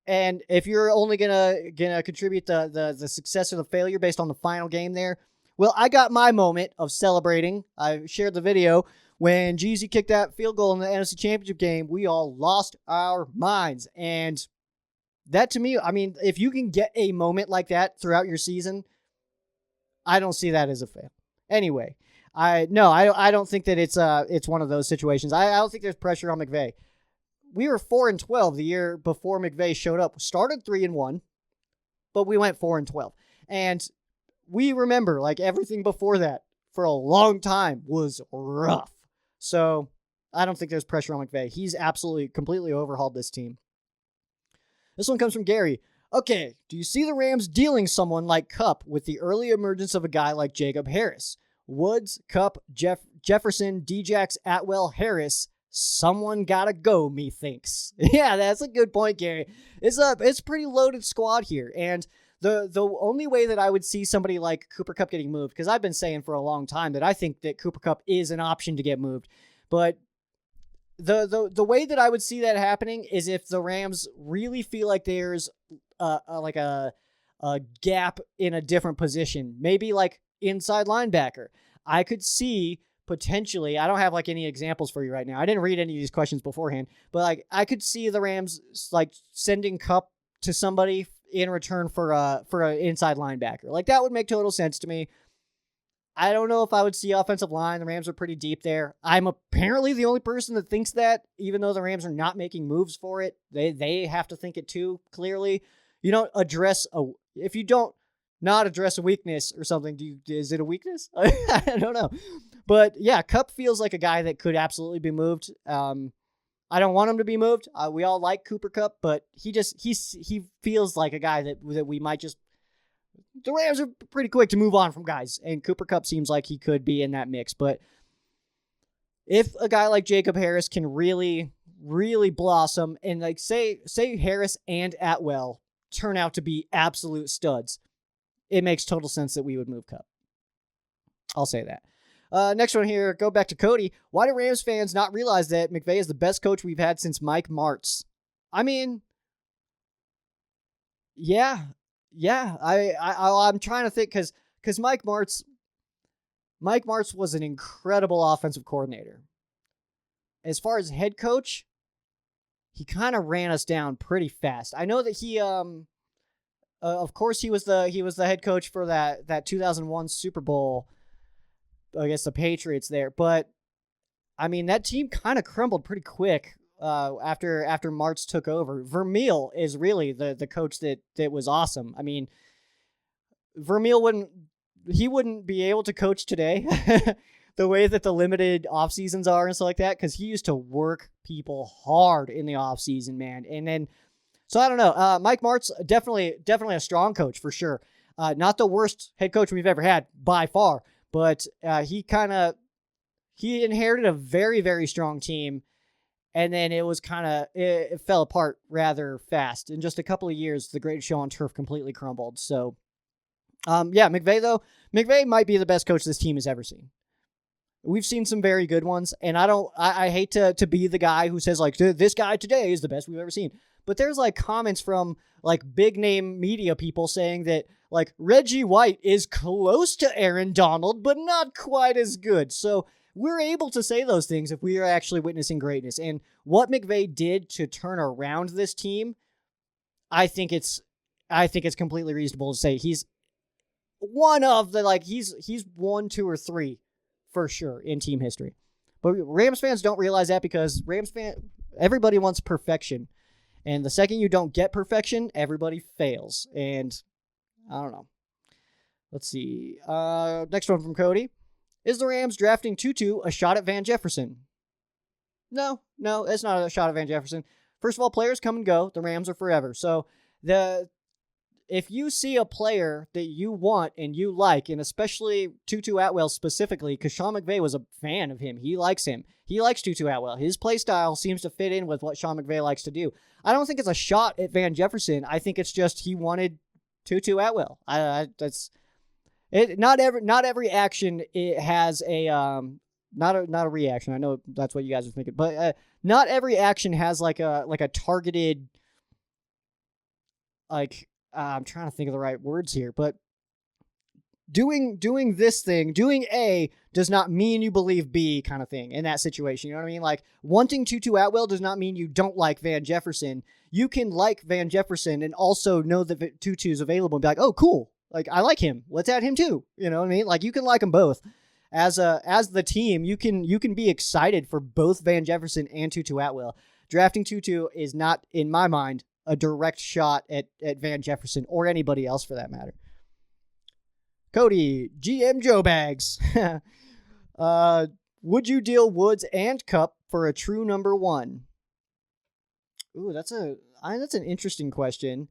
And if you're only gonna contribute the success or the failure based on the final game there, well, I got my moment of celebrating. I shared the video when Jeezy kicked that field goal in the NFC Championship game. We all lost our minds. And that, to me, I mean, if you can get a moment like that throughout your season, I don't see that as a fail. Anyway, I don't think that it's one of those situations. I don't think there's pressure on McVay. We were 4-12 the year before McVay showed up. Started 3-1, but we went 4-12. And we remember, like, everything before that for a long time was rough. So I don't think there's pressure on McVay. He's absolutely, completely overhauled this team. This one comes from Gary. Okay, do you see the Rams dealing someone like KUPP with the early emergence of a guy like Jacob Harris? Woods, KUPP, Jefferson, Djax, Atwell, Harris. Someone gotta go, methinks. Yeah, that's a good point, Gary. It's a pretty loaded squad here, and the only way that I would see somebody like Cooper KUPP getting moved, because I've been saying for a long time that I think that Cooper KUPP is an option to get moved, but the way that I would see that happening is if the Rams really feel like there's a gap in a different position, maybe like inside linebacker. I could see potentially, I don't have like any examples for you right now. I didn't read any of these questions beforehand, but like I could see the Rams like sending KUPP to somebody in return for an inside linebacker. Like that would make total sense to me. I don't know if I would see offensive line. The Rams are pretty deep there. I'm apparently the only person that thinks that, even though the Rams are not making moves for it. They have to think it too, clearly. You don't address if you don't not address a weakness or something, is it a weakness? I don't know. But yeah, KUPP feels like a guy that could absolutely be moved. I don't want him to be moved. We all like Cooper KUPP, but he feels like a guy that we might just. The Rams are pretty quick to move on from guys, and Cooper KUPP seems like he could be in that mix. But if a guy like Jacob Harris can really, really blossom, and like say Harris and Atwell turn out to be absolute studs, it makes total sense that we would move KUPP. I'll say that. Next one here, go back to Cody. Why do Rams fans not realize that McVay is the best coach we've had since Mike Martz? I mean, yeah. I'm trying to think because Mike Martz was an incredible offensive coordinator. As far as head coach, he kind of ran us down pretty fast. I know that he, of course, he was the head coach for that 2001 Super Bowl against the Patriots there, but I mean that team kind of crumbled pretty quick. After Martz took over. Vermeil is really the coach that was awesome. I mean, Vermeil wouldn't be able to coach today the way that the limited off seasons are and stuff like that, because he used to work people hard in the off season, man. And then, so I don't know. Mike Martz, definitely a strong coach for sure. Not the worst head coach we've ever had by far, but he inherited a very, very strong team. And then it fell apart rather fast. In just a couple of years, the greatest show on turf completely crumbled. So, McVay might be the best coach this team has ever seen. We've seen some very good ones, and I hate to be the guy who says like this guy today is the best we've ever seen. But there's like comments from like big name media people saying that like Reggie White is close to Aaron Donald, but not quite as good. So we're able to say those things if we are actually witnessing greatness. And what McVay did to turn around this team, I think it's completely reasonable to say he's one of the, like, he's 1, 2, or 3 for sure in team history. But Rams fans don't realize that because everybody wants perfection. And the second you don't get perfection, everybody fails. And I don't know. Let's see. Next one from Cody. Is the Rams drafting Tutu a shot at Van Jefferson? No, it's not a shot at Van Jefferson. First of all, players come and go. The Rams are forever. So if you see a player that you want and you like, and especially Tutu Atwell specifically, because Sean McVay was a fan of him. He likes him. He likes Tutu Atwell. His play style seems to fit in with what Sean McVay likes to do. I don't think it's a shot at Van Jefferson. I think it's just he wanted Tutu Atwell. Not every action it has a not a reaction. I know that's what you guys are thinking, but not every action has like a targeted, like, I'm trying to think of the right words here, but doing this thing, doing A does not mean you believe B kind of thing in that situation. You know what I mean? Like, wanting Tutu Atwell does not mean you don't like Van Jefferson. You can like Van Jefferson and also know that Tutu's available and be like, oh, cool. Like, I like him. Let's add him too. You know what I mean? Like, you can like them both. As the team, you can be excited for both Van Jefferson and Tutu Atwell. Drafting Tutu is not, in my mind, a direct shot at Van Jefferson or anybody else for that matter. Cody, GM Joe Bags. Would you deal Woods and KUPP for a true number 1? Ooh, that's an interesting question.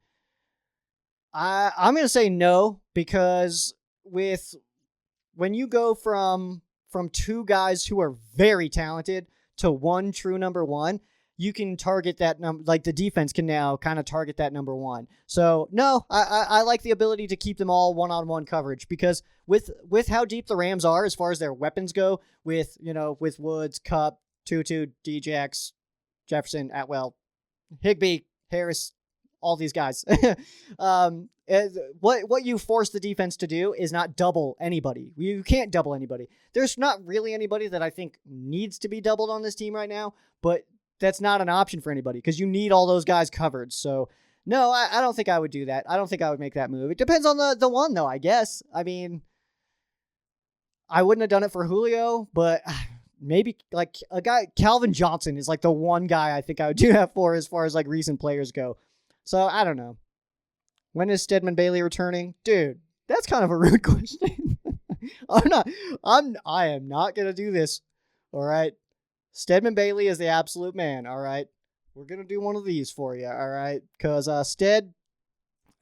I'm going to say no, because when you go from 2 guys who are very talented to 1 true number 1, you can target that number, like the defense can now kind of target that number 1. So no, I like the ability to keep them all one-on-one coverage, because with how deep the Rams are as far as their weapons go, with Woods, KUPP, Tutu, Djax, Jefferson, Atwell, HIGBEE, Harris, all these guys. What you force the defense to do is not double anybody. You can't double anybody. There's not really anybody that I think needs to be doubled on this team right now, but that's not an option for anybody because you need all those guys covered. So no, I don't think I would do that. I don't think I would make that move. It depends on the one though, I guess. I mean, I wouldn't have done it for Julio, but maybe like a guy, Calvin Johnson is like the one guy I think I would do that for as far as like recent players go. So I don't know. When is Stedman Bailey returning? Dude, that's kind of a rude question. I am not going to do this. All right. Stedman Bailey is the absolute man. All right. We're going to do one of these for you. All right. Cause, Stead's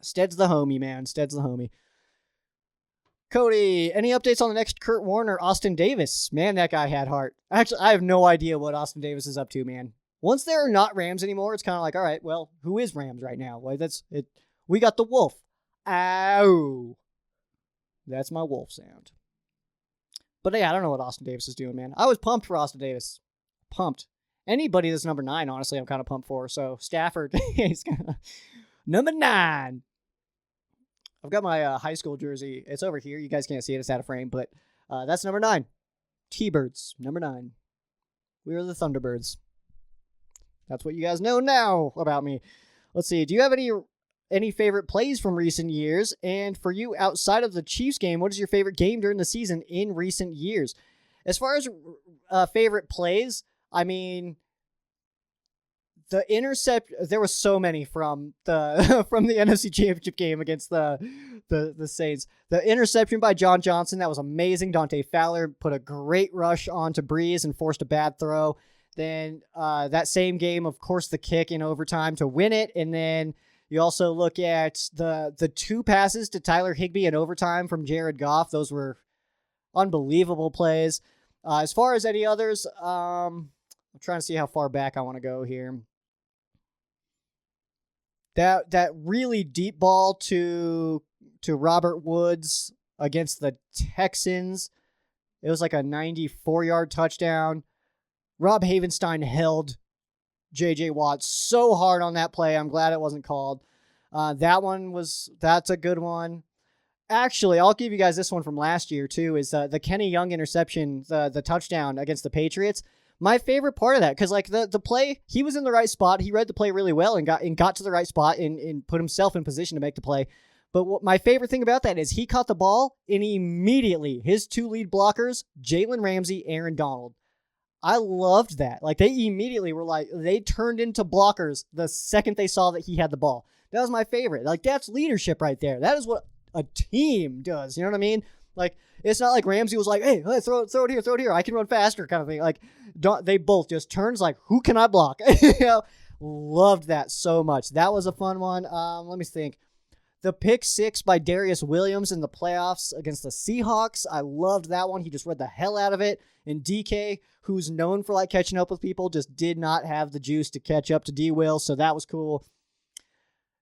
the homie, man. Stead's the homie. Cody, any updates on the next Kurt Warner, Austin Davis? Man, that guy had heart. Actually, I have no idea what Austin Davis is up to, man. Once they're not Rams anymore, it's kind of like, all right, well, who is Rams right now? Like, that's it. We got the wolf. Ow. That's my wolf sound. But yeah, I don't know what Austin Davis is doing, man. I was pumped for Austin Davis. Pumped. Anybody that's number 9, honestly, I'm kind of pumped for. So Stafford, he's number 9. I've got my high school jersey. It's over here. You guys can't see it. It's out of frame, but that's number 9. T-Birds, number 9. We are the Thunderbirds. That's what you guys know now about me. Let's see. Do you have any favorite plays from recent years? And for you, outside of the Chiefs game, what is your favorite game during the season in recent years? As far as favorite plays, I mean, the intercept. There were so many from the NFC Championship game against the Saints. The interception by John Johnson, that was amazing. Dante Fowler put a great rush onto Breeze and forced a bad throw. Then that same game, of course, the kick in overtime to win it. And then you also look at the 2 passes to Tyler Higbee in overtime from Jared Goff. Those were unbelievable plays. As far as any others, I'm trying to see how far back I want to go here. That really deep ball to Robert Woods against the Texans. It was like a 94-yard touchdown. Rob Havenstein held J.J. Watt so hard on that play. I'm glad it wasn't called. That's a good one. Actually, I'll give you guys this one from last year, too, is the Kenny Young interception, the touchdown against the Patriots. my favorite part of that, because like the play, he was in the right spot. He read the play really well and got to the right spot and put himself in position to make the play. But what my favorite thing about that is he caught the ball and immediately his 2 lead blockers, Jalen Ramsey, Aaron Donald. I loved that. Like they immediately were like, they turned into blockers the second they saw that he had the ball. That was my favorite. Like that's leadership right there. That is what a team does. You know what I mean? Like it's not like Ramsey was like, hey, throw it here. I can run faster kind of thing. Like they both just turns like, who can I block? You know, loved that so much. That was a fun one. Let me think. The pick 6 by Darius Williams in the playoffs against the Seahawks. I loved that one. He just read the hell out of it. And DK, who's known for like catching up with people, just did not have the juice to catch up to D-Will. So that was cool.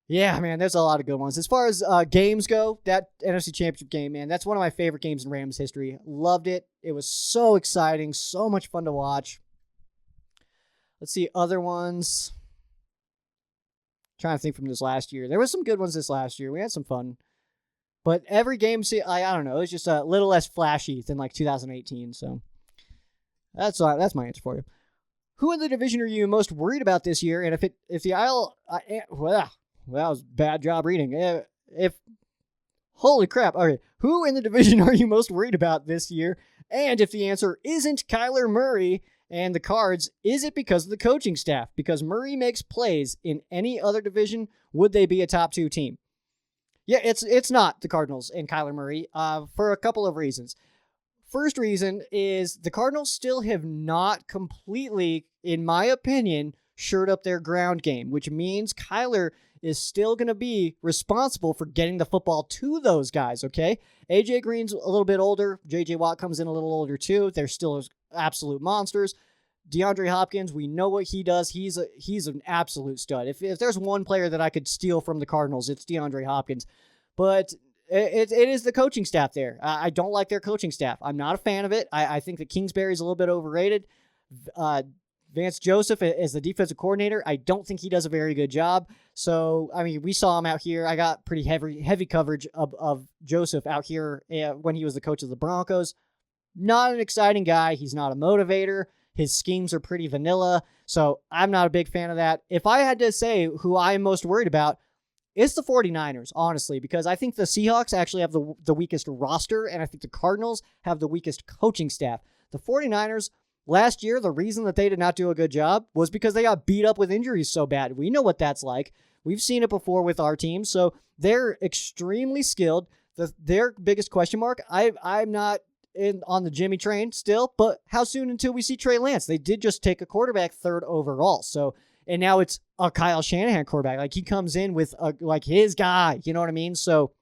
Yeah, man, there's a lot of good ones. As far as games go, that NFC Championship game, man, that's one of my favorite games in Rams history. Loved it. It was so exciting, so much fun to watch. Let's see, other ones. Trying to think from this last year. There was some good ones this last year. We had some fun. But every game, I don't know, it was just a little less flashy than like 2018. So that's my answer for you. Who in the division are you most worried about this year? And if the aisle, well, that was a bad job reading. Holy crap. Okay. Who in the division are you most worried about this year? And if the answer isn't Kyler Murray and the Cards, is it because of the coaching staff? Because Murray makes plays in any other division, would they be a top 2 team? Yeah, it's not the Cardinals and Kyler Murray for a couple of reasons. First reason is the Cardinals still have not completely, in my opinion, shored up their ground game, which means Kyler is still going to be responsible for getting the football to those guys, okay? AJ Green's a little bit older. JJ Watt comes in a little older too. They're still absolute monsters. DeAndre Hopkins, we know what he does. He's an absolute stud. If there's one player that I could steal from the Cardinals, it's DeAndre Hopkins. But it is the coaching staff there. I don't like their coaching staff. I'm not a fan of it. I think that Kingsbury's a little bit overrated. Vance Joseph is the defensive coordinator. I don't think he does a very good job. So, I mean, we saw him out here. I got pretty heavy coverage of Joseph out here when he was the coach of the Broncos. Not an exciting guy. He's not a motivator. His schemes are pretty vanilla. So, I'm not a big fan of that. If I had to say who I am most worried about, it's the 49ers, honestly, because I think the Seahawks actually have the weakest roster, and I think the Cardinals have the weakest coaching staff. The 49ers, last year, the reason that they did not do a good job was because they got beat up with injuries so bad. We know what that's like. We've seen it before with our team, so they're extremely skilled. Their biggest question mark, I'm not on the Jimmy train still, but how soon until we see Trey Lance? They did just take a quarterback 3rd overall, and now it's a Kyle Shanahan quarterback. Like, he comes in with his guy, you know what I mean? So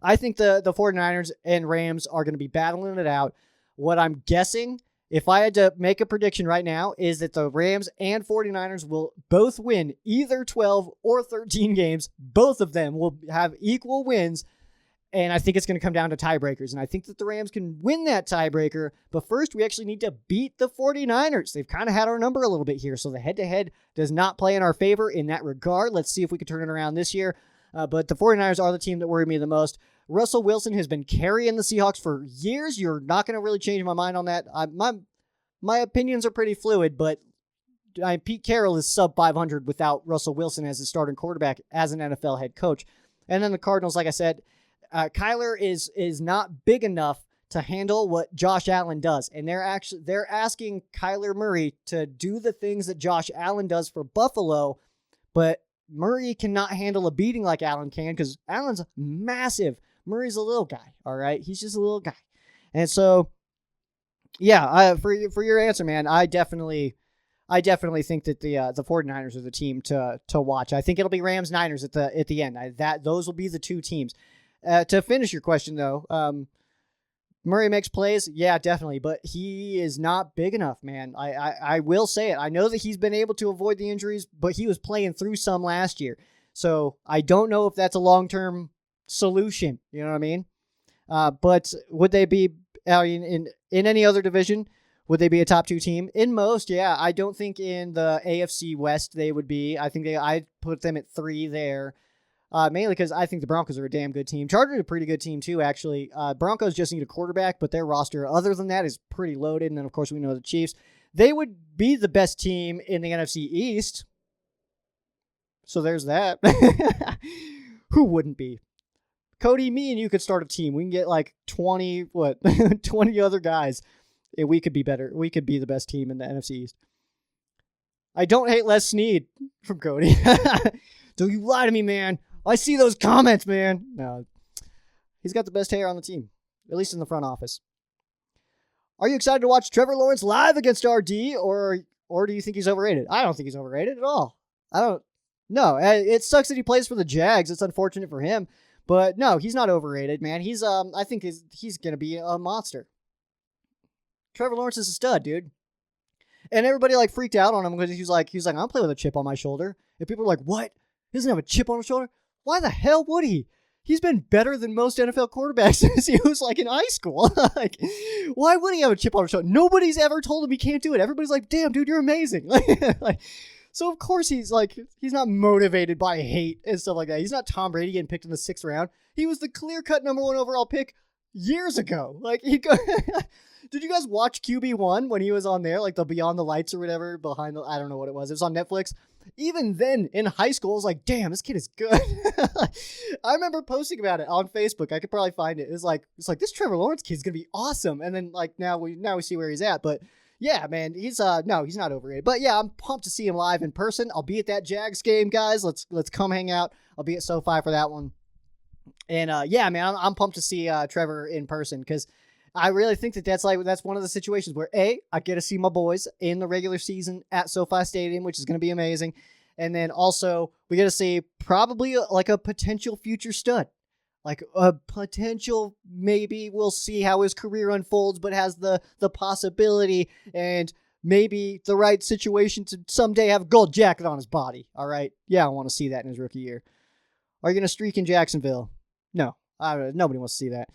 I think the 49ers and Rams are going to be battling it out. What I'm guessing, if I had to make a prediction right now, is that the Rams and 49ers will both win either 12 or 13 games. Both of them will have equal wins, and I think it's going to come down to tiebreakers. And I think that the Rams can win that tiebreaker, but first we actually need to beat the 49ers. They've kind of had our number a little bit here, so the head-to-head does not play in our favor in that regard. Let's see if we can turn it around this year. But the 49ers are the team that worry me the most. Russell Wilson has been carrying the Seahawks for years. You're not going to really change my mind on that. My opinions are pretty fluid, but Pete Carroll is sub 500 without Russell Wilson as his starting quarterback as an NFL head coach. And then the Cardinals, like I said, Kyler is not big enough to handle what Josh Allen does. And they're asking Kyler Murray to do the things that Josh Allen does for Buffalo, but Murray cannot handle a beating like Allen can because Allen's massive. Murray's a little guy, all right? He's just a little guy. And so, yeah, for your answer, man, I definitely think that the 49ers are the team to watch. I think it'll be Rams-Niners at the end. Those will be the 2 teams. To finish your question, though, Murray makes plays. Yeah, definitely. But he is not big enough, man. I will say it. I know that he's been able to avoid the injuries, but he was playing through some last year. So I don't know if that's a long-term solution. You know what I mean? But would they be in any other division? Would they be a top 2 team? In most, yeah. I don't think in the AFC West they would be. I think I'd put them at 3 there. Mainly because I think the Broncos are a damn good team. Chargers are a pretty good team too, actually. Broncos just need a quarterback, but their roster, other than that, is pretty loaded. And then, of course, we know the Chiefs. They would be the best team in the NFC East. So there's that. Who wouldn't be? Cody, me and you could start a team. We can get like 20 other guys. And we could be better. We could be the best team in the NFC East. I don't hate Les Snead from Cody. Don't you lie to me, man. I see those comments, man. No, he's got the best hair on the team, at least in the front office. Are you excited to watch Trevor Lawrence live against RD, or do you think he's overrated? I don't think he's overrated at all. No, it sucks that he plays for the Jags. It's unfortunate for him, but no, he's not overrated, man. I think he's gonna be a monster. Trevor Lawrence is a stud, dude. And everybody like freaked out on him because he was like, I'm playing with a chip on my shoulder. And people were like, what? He doesn't have a chip on his shoulder? Why the hell would he? He's been better than most NFL quarterbacks since he was like in high school. Like, why would he have a chip on his shoulder? Nobody's ever told him he can't do it. Everybody's like, damn, dude, you're amazing. Like, so of course he's not motivated by hate and stuff like that. He's not Tom Brady getting picked in the 6th round. He was the clear-cut number 1 overall pick years ago. Like, did you guys watch QB1 when he was on there, like the Beyond the Lights or whatever, I don't know what it was. It was on Netflix. Even then, in high school, I was like, damn, this kid is good. I remember posting about it on Facebook. I could probably find it. It's like this Trevor Lawrence kid's going to be awesome. And then like now we see where he's at. But yeah, man, he's not overrated. But yeah, I'm pumped to see him live in person. I'll be at that Jags game, guys. Let's come hang out. I'll be at SoFi for that one. And yeah, man, I'm pumped to see Trevor in person because I really think that's one of the situations where I get to see my boys in the regular season at SoFi Stadium, which is going to be amazing. And then also we get to see probably like a potential future stud, like a potential, maybe we'll see how his career unfolds, but has the possibility and maybe the right situation to someday have a gold jacket on his body. All right. Yeah. I want to see that in his rookie year. Are you going to streak in Jacksonville? No, nobody wants to see that.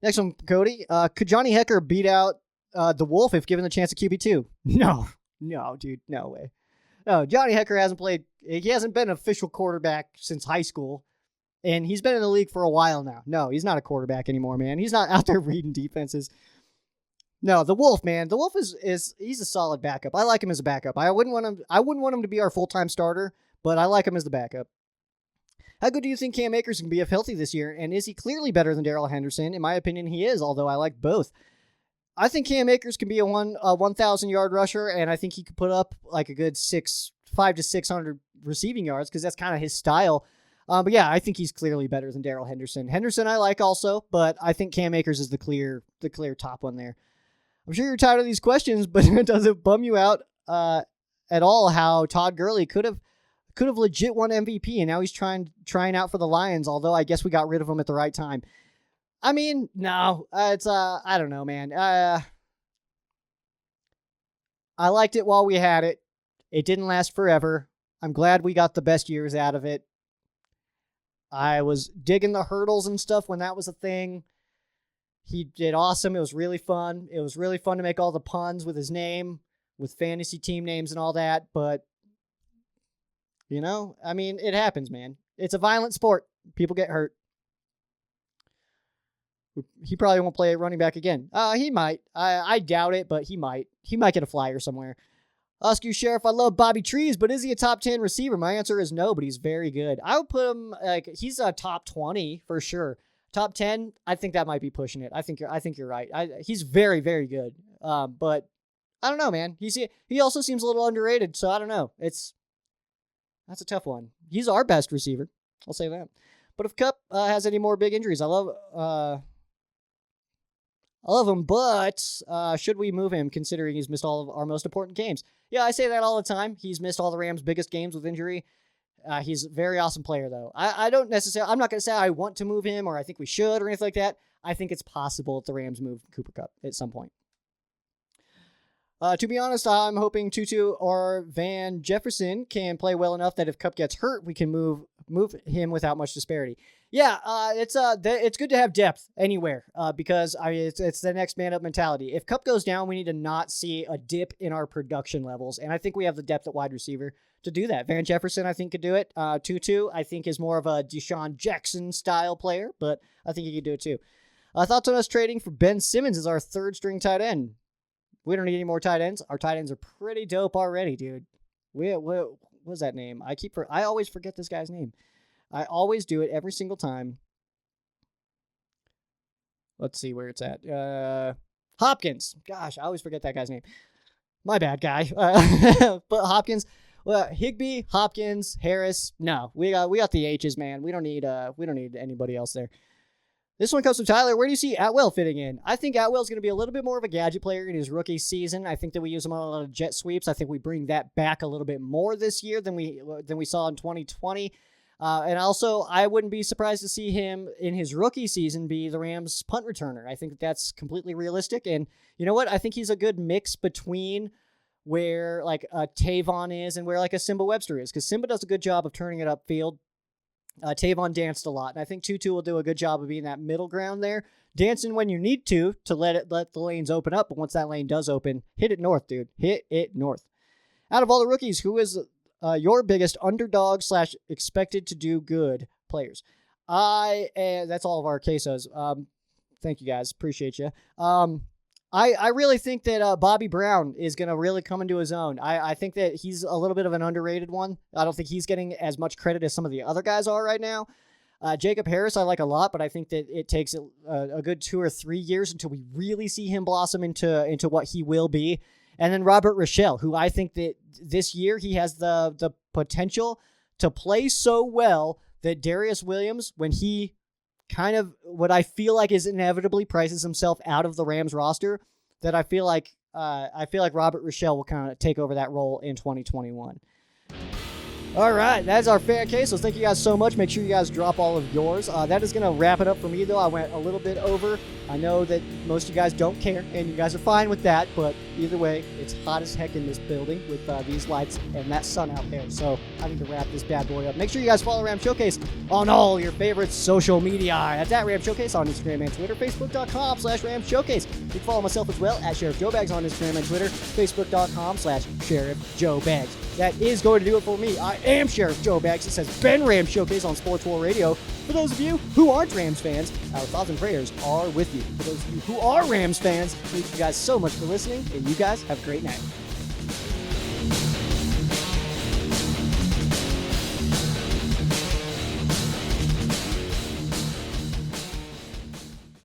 Next one, Cody. Could Johnny Hekker beat out the Wolf if given the chance at QB2? No, dude, no way. No, Johnny Hekker hasn't played. He hasn't been an official quarterback since high school, and he's been in the league for a while now. No, he's not a quarterback anymore, man. He's not out there reading defenses. No, the Wolf, man. The Wolf he's a solid backup. I like him as a backup. I wouldn't want him to be our full-time starter, but I like him as the backup. How good do you think Cam Akers can be if healthy this year? And is he clearly better than Darrell Henderson? In my opinion, he is, although I like both. I think Cam Akers can be a 1,000-yard rusher, and I think he could put up like a good 500 to 600 receiving yards because that's kind of his style. But yeah, I think he's clearly better than Darrell Henderson. Henderson I like also, but I think Cam Akers is the clear top one there. I'm sure you're tired of these questions, but does it bum you out at all how Todd Gurley could have legit won MVP, and now he's trying out for the Lions, although I guess we got rid of him at the right time. I mean, no, it's, I don't know, man. I liked it while we had it. It didn't last forever. I'm glad we got the best years out of it. I was digging the hurdles and stuff when that was a thing. He did awesome. It was really fun. It was really fun to make all the puns with his name, with fantasy team names and all that, but you know, I mean, it happens, man. It's a violent sport. People get hurt. He probably won't play running back again. He might. I doubt it, but he might. He might get a flyer somewhere. Ask you, Sheriff, I love Bobby Trees, but is he a top 10 receiver? My answer is no, but he's very good. I would put him, he's a top 20 for sure. Top 10, I think that might be pushing it. I think you're right. He's very, very good. But I don't know, man. He also seems a little underrated, so I don't know. That's a tough one. He's our best receiver. I'll say that. But if KUPP has any more big injuries, I love him, but should we move him considering he's missed all of our most important games? Yeah, I say that all the time. He's missed all the Rams' biggest games with injury. He's a very awesome player, though. I'm not going to say I want to move him or I think we should or anything like that. I think it's possible that the Rams move Cooper KUPP at some point. To be honest, I'm hoping Tutu or Van Jefferson can play well enough that if KUPP gets hurt, we can move him without much disparity. Yeah, it's good to have depth anywhere because I mean it's the next man up mentality. If KUPP goes down, we need to not see a dip in our production levels, and I think we have the depth at wide receiver to do that. Van Jefferson, I think, could do it. Tutu, I think, is more of a Deshaun Jackson style player, but I think he could do it too. Thoughts on us trading for Ben Simmons as our third string tight end? We don't need any more tight ends. Our tight ends are pretty dope already, dude. What's that name? I always forget this guy's name. I always do it every single time. Let's see where it's at. Hopkins. Gosh, I always forget that guy's name. My bad, guy. But Hopkins, well, HIGBEE, Hopkins, Harris. No, we got the H's, man. We don't need anybody else there. This one comes from Tyler. Where do you see Atwell fitting in? I think Atwell's going to be a little bit more of a gadget player in his rookie season. I think that we use him on a lot of jet sweeps. I think we bring that back a little bit more this year than we saw in 2020. And also, I wouldn't be surprised to see him in his rookie season be the Rams' punt returner. I think that's completely realistic. And you know what? I think he's a good mix between where like Tavon is and where like a Simba Webster is, because Simba does a good job of turning it upfield. Tavon danced a lot, and I think Tutu will do a good job of being that middle ground there, dancing when you need to let the lanes open up. But once that lane does open, hit it north, dude. Hit it north. Out of all the rookies, who is your biggest underdog / expected to do good players? That's all of our quesos. Thank you guys. Appreciate you. I really think that Bobby Brown is going to really come into his own. I think that he's a little bit of an underrated one. I don't think he's getting as much credit as some of the other guys are right now. Jacob Harris I like a lot, but I think that it takes a good 2 or 3 years until we really see him blossom into what he will be. And then Robert Rochelle, who I think that this year he has the potential to play so well that Darius Williams, when he kind of what I feel like is inevitably prices himself out of the Rams roster, that I feel like Robert Rochelle will kind of take over that role in 2021. All right, that's our fan case. So thank you guys so much. Make sure you guys drop all of yours. That is going to wrap it up for me, though. I went a little bit over. I know that most of you guys don't care, and you guys are fine with that. But either way, it's hot as heck in this building with these lights and that sun out there. So I need to wrap this bad boy up. Make sure you guys follow Ram Showcase on all your favorite social media. That's at Ram Showcase on Instagram and Twitter. Facebook.com/Ram Showcase. You can follow myself as well at Sheriff Joe Bags on Instagram and Twitter. Facebook.com/Sheriff Joe Bags. That is going to do it for me. I am Sheriff Joe Bags. It says Ben Ram Showcase on Sports War Radio. For those of you who aren't Rams fans, our thoughts and prayers are with you. For those of you who are Rams fans, thank you guys so much for listening, and you guys have a great night.